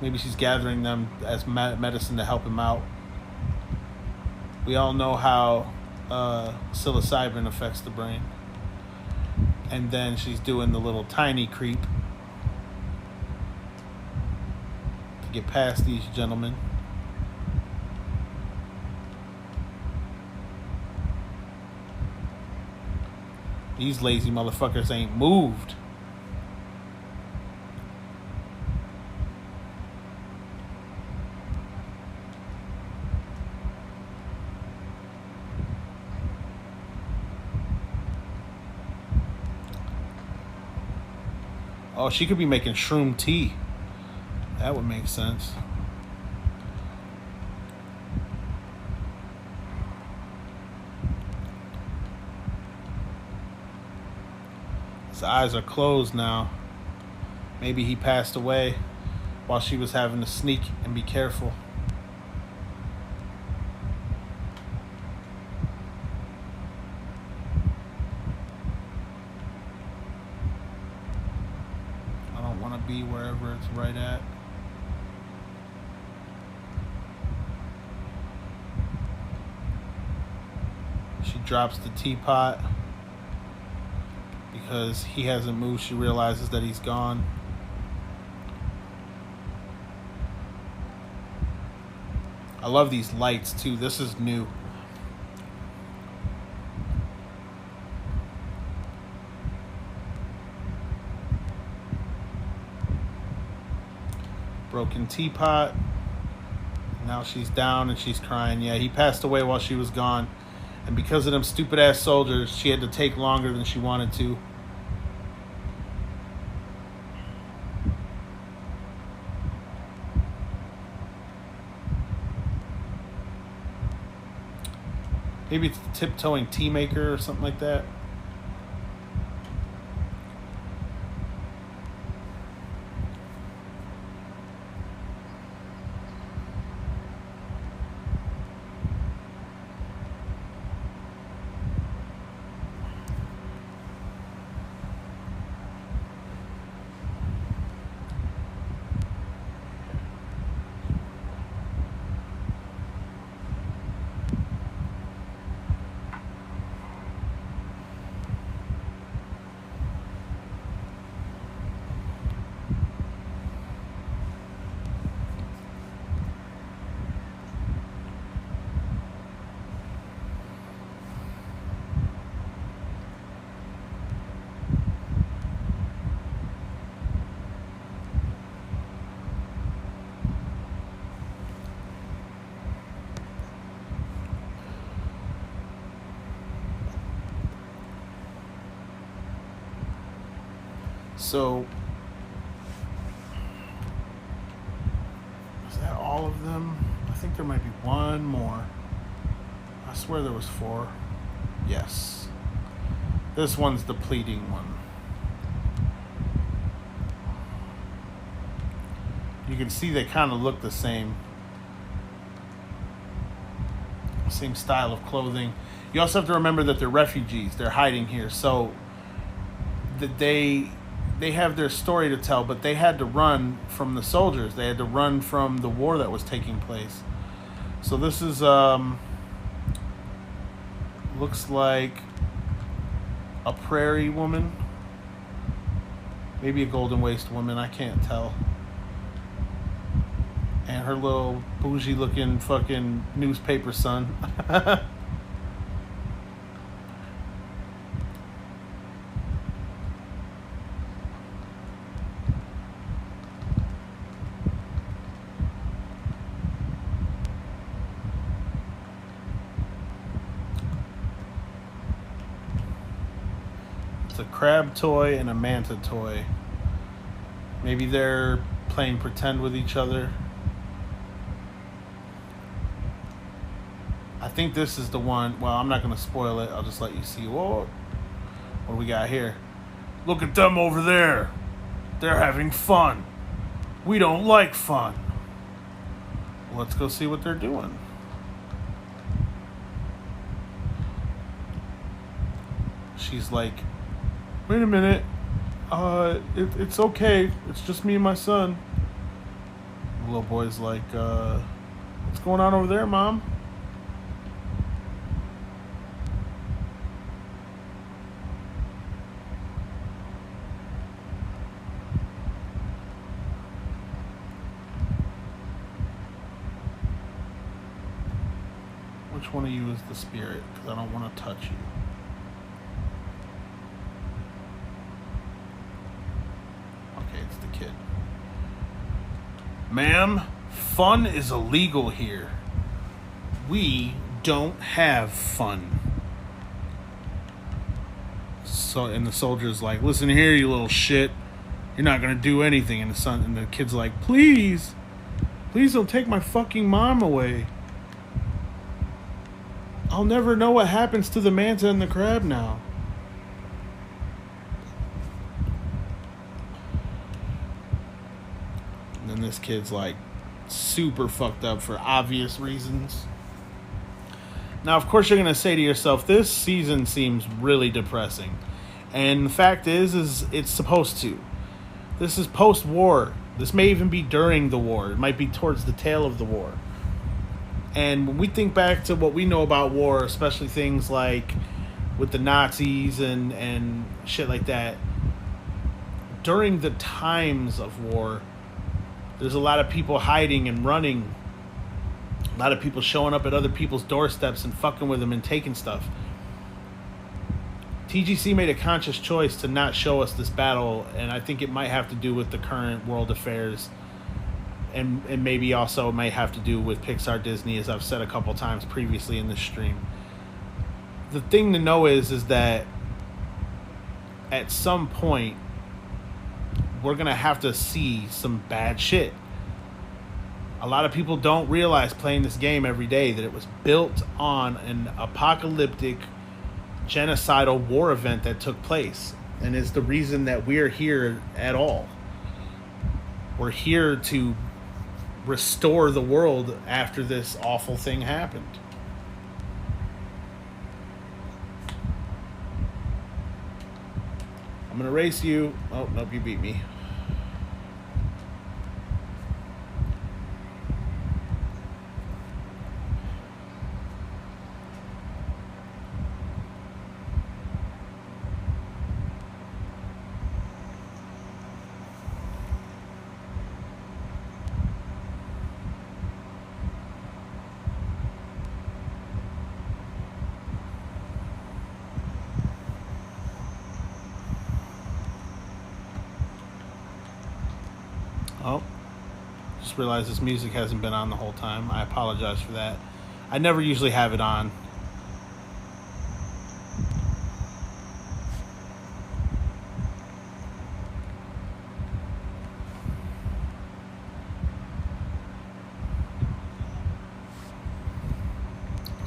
[SPEAKER 2] Maybe she's gathering them as medicine to help him out. We all know how psilocybin affects the brain. And then she's doing the little tiny creep to get past these gentlemen. These lazy motherfuckers ain't moved. Oh, she could be making shroom tea. That would make sense. His eyes are closed now. Maybe he passed away while she was having to sneak and be careful. Be wherever it's right at. She drops the teapot because he hasn't moved. She realizes that he's gone. I love these lights too. This is new. Broken teapot. Now she's down and she's crying. Yeah, he passed away while she was gone. And because of them stupid ass soldiers, she had to take longer than she wanted to. Maybe it's the tiptoeing tea maker or something like that. So all of them? I think there might be one more. I swear there was 4. Yes. This one's the pleading one. You can see they kind of look the same. Same style of clothing. You also have to remember that they're refugees. They're hiding here. So that they have their story to tell, but they had to run from the soldiers. They had to run from the war that was taking place. So this is looks like a prairie woman. Maybe a golden waist woman, I can't tell. And her little bougie looking fucking newspaper son. It's a crab toy and a manta toy. Maybe they're playing pretend with each other. I think this is the one. Well, I'm not going to spoil it. I'll just let you see. Whoa. What do we got here? Look at them over there. They're having fun. We don't like fun. Let's go see what they're doing. She's like, wait a minute. It's okay. It's just me and my son. The little boy's like, what's going on over there, Mom? Which one of you is the spirit? Because I don't want to touch you. Okay, it's the kid. Ma'am, fun is illegal here. We don't have fun. So, and the soldier's like, listen here, you little shit. You're not going to do anything. And the kid's like, please don't take my fucking mom away. I'll never know what happens to the manta and the crab now. And then this kid's like super fucked up for obvious reasons. Now, of course, you're going to say to yourself, this season seems really depressing. And the fact is it's supposed to. This is post-war. This may even be during the war. It might be towards the tail of the war. And when we think back to what we know about war, especially things like with the Nazis and shit like that, during the times of war, there's a lot of people hiding and running. A lot of people showing up at other people's doorsteps and fucking with them and taking stuff. TGC made a conscious choice to not show us this battle, and I think it might have to do with the current world affairs. And maybe also may have to do with Pixar Disney, as I've said a couple times previously in this stream. The thing to know is that at some point we're going to have to see some bad shit. A lot of people don't realize playing this game every day that it was built on an apocalyptic, genocidal war event that took place and is the reason that we're here at all. We're here to restore the world after this awful thing happened. I'm gonna race you. Oh, nope, you beat me. Oh, just realized this music hasn't been on the whole time. I apologize for that. I never usually have it on.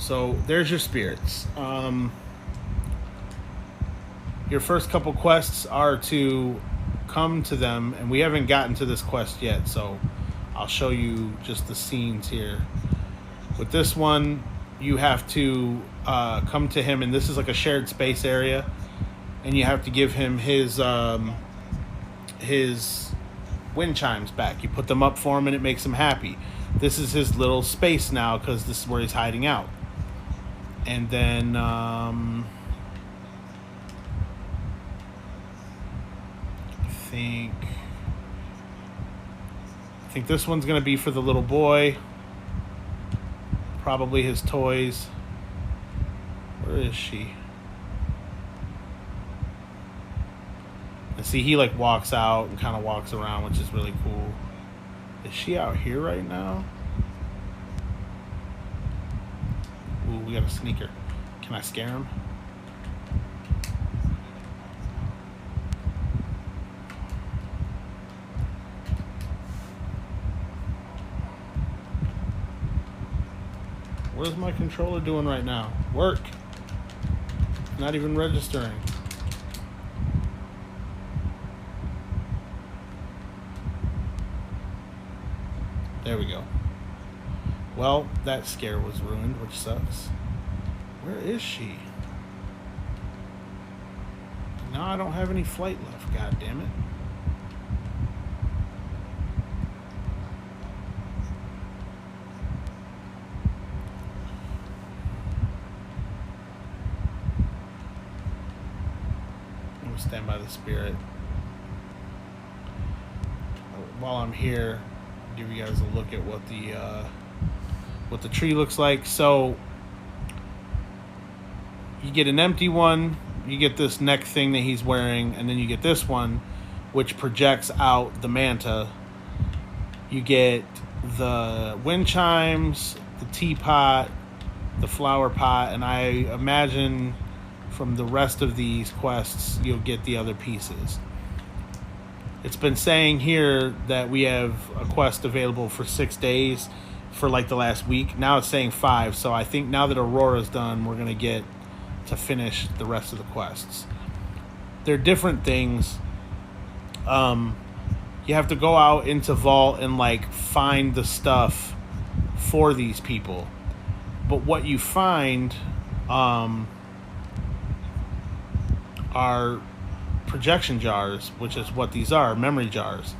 [SPEAKER 2] So there's your spirits. Your first couple quests are to come to them, and we haven't gotten to this quest yet, so I'll show you just the scenes here. With this one, you have to come to him, and this is like a shared space area, and you have to give him his wind chimes back. You put them up for him, and it makes him happy. This is his little space now, because this is where he's hiding out. And then I think this one's gonna be for the little boy. Probably his toys. Where is she? And see, he like walks out and kind of walks around, which is really cool. Is she out here right now? Ooh, we got a sneaker. Can I scare him? What is my controller doing right now? Work. Not even registering. There we go. Well, that scare was ruined, which sucks. Where is she? Now I don't have any flight left. God damn it. I'm gonna stand by the spirit. While I'm here, give you guys a look at what the tree looks like. So you get an empty one, you get this neck thing that he's wearing, and then you get this one which projects out the manta. You get the wind chimes, the teapot, the flower pot, and I imagine from the rest of these quests you'll get the other pieces. It's been saying here that we have a quest available for 6 days for like the last week. Now it's saying 5, so I think now that Aurora's done, we're going to get to finish the rest of the quests. They're different things. You have to go out into Vault and like find the stuff for these people. But what you find are projection jars, which is what these are, memory jars.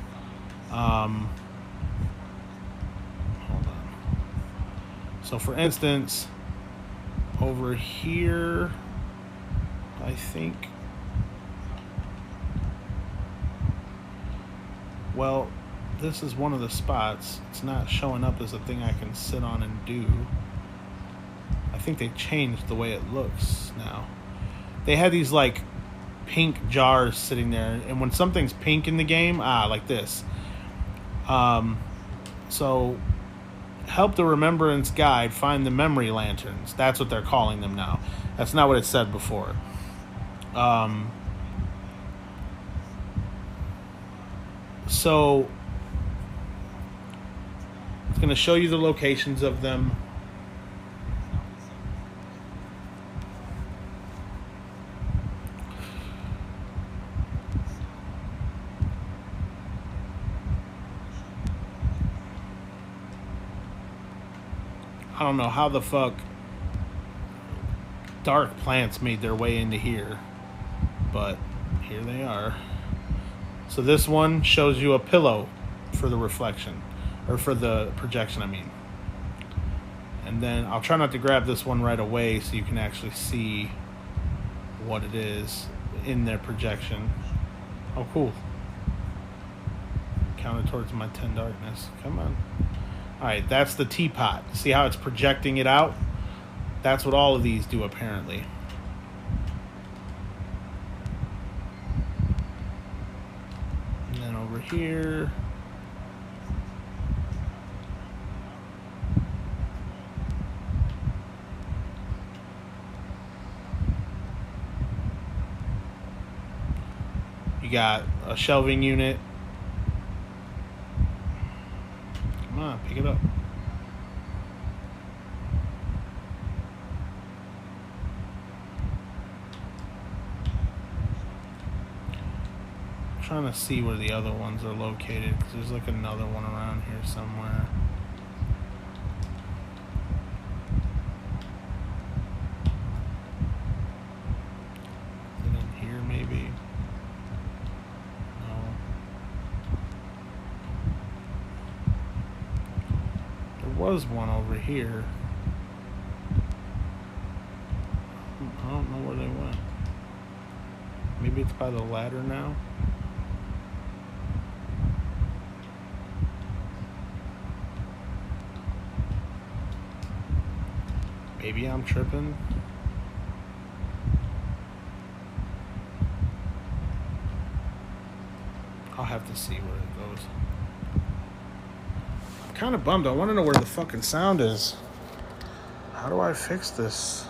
[SPEAKER 2] Hold on. So for instance, over here, I think, well, this is one of the spots. It's not showing up as a thing I can sit on and do. I think they changed the way it looks now. They had these like pink jars sitting there, and when something's pink in the game, like this. So help the Remembrance guide find the memory lanterns. That's what they're calling them now. That's not what it said before. So it's going to show you the locations of them. I don't know how the fuck dark plants made their way into here, but here they are. So this one shows you a pillow for the reflection, or for the projection, I mean. And then I'll try not to grab this one right away so you can actually see what it is in their projection. Oh, cool. Counted towards my 10 darkness. Come on. Alright, that's the teapot. See how it's projecting it out? That's what all of these do, apparently. And then over here, you got a shelving unit. Come on, pick it up. trying to see where the other ones are located, because there's like another one around here somewhere. Is it in here maybe? No. There was one over here. I don't know where they went. Maybe it's by the ladder now. Maybe I'm tripping. I'll have to see where it goes. I'm kind of bummed. I want to know where the fucking sound is. How do I fix this?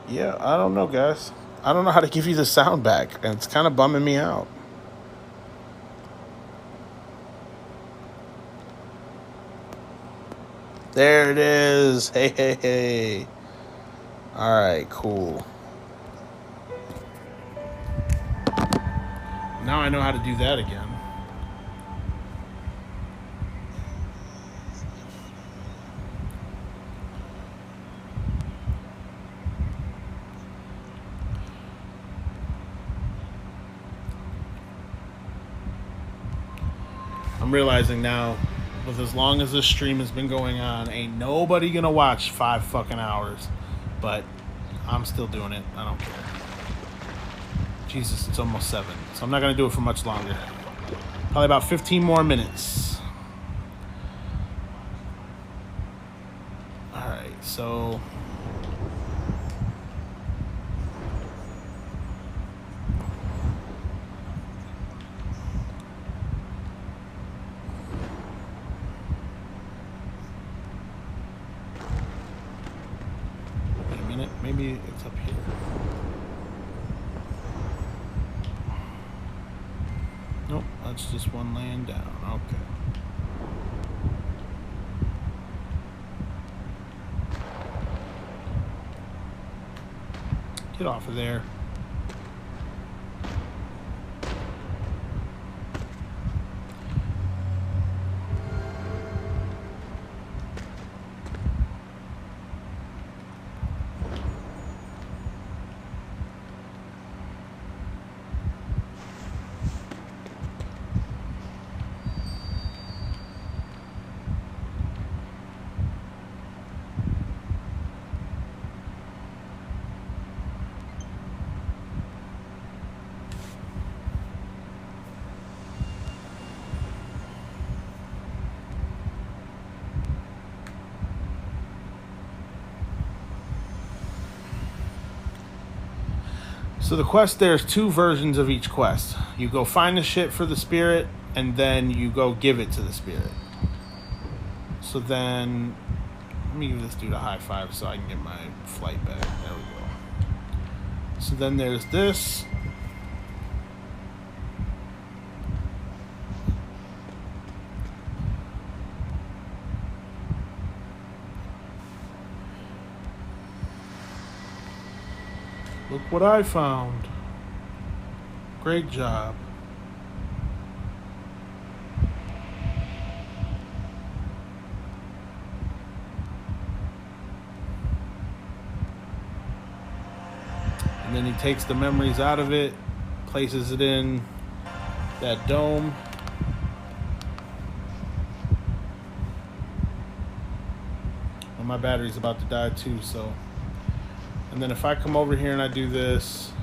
[SPEAKER 2] Yeah, I don't know, guys. I don't know how to give you the sound back, and it's kind of bumming me out. There it is. Hey, hey, hey. All right, cool. Now I know how to do that again. I'm realizing now, with as long as this stream has been going on, ain't nobody gonna watch 5 fucking hours. But I'm still doing it. I don't care. Jesus, it's almost 7. So I'm not gonna do it for much longer. Probably about 15 more minutes. Alright, so... maybe it's up here. Nope, that's just one laying down. Okay. Get off of there. So the quest, there's 2 versions of each quest. You go find the shit for the spirit, and then you go give it to the spirit. So then, let me give this dude a high five so I can get my flight back. There we go. So then there's this. Look what I found. Great job. And then he takes the memories out of it, places it in that dome. And my battery's about to die too, so... And then if I come over here and I do this,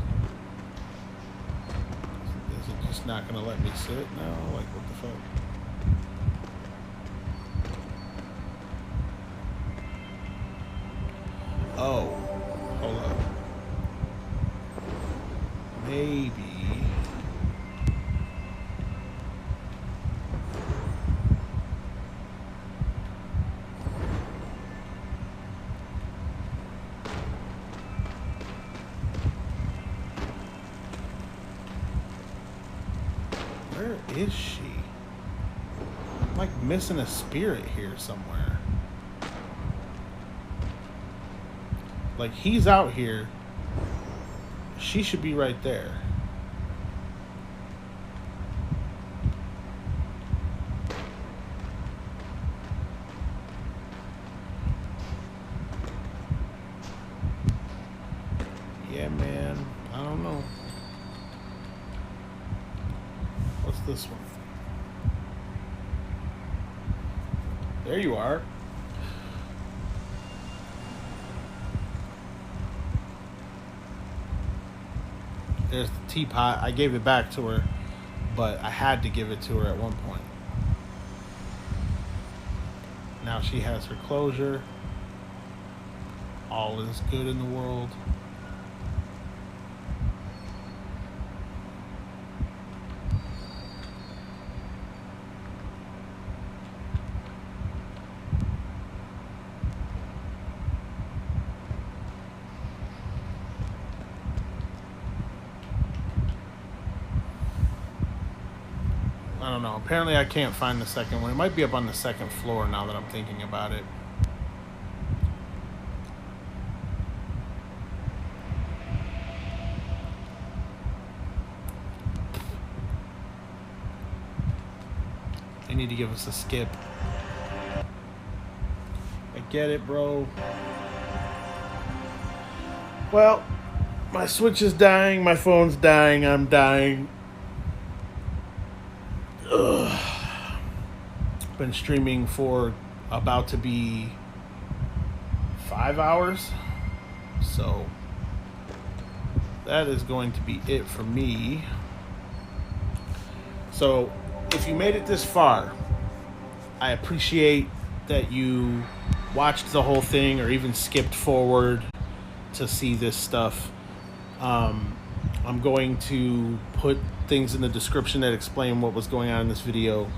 [SPEAKER 2] is it just not going to let me sit now? Like, what the fuck? Oh, hold up. Maybe. Where is she? I'm like missing a spirit here somewhere. Like he's out here. She should be right there. Yeah, man. I don't know. What's this one? There you are. There's the teapot. I gave it back to her, but I had to give it to her at one point. Now she has her closure. All is good in the world. I don't know. Apparently I can't find the second one. It might be up on the second floor now that I'm thinking about it. They need to give us a skip. I get it, bro. Well, my Switch is dying, my phone's dying, I'm dying. Ugh. Been streaming for about to be 5 hours. So that is going to be it for me. So if you made it this far, I appreciate that you watched the whole thing or even skipped forward to see this stuff. I'm going to put things in the description that explain what was going on in this video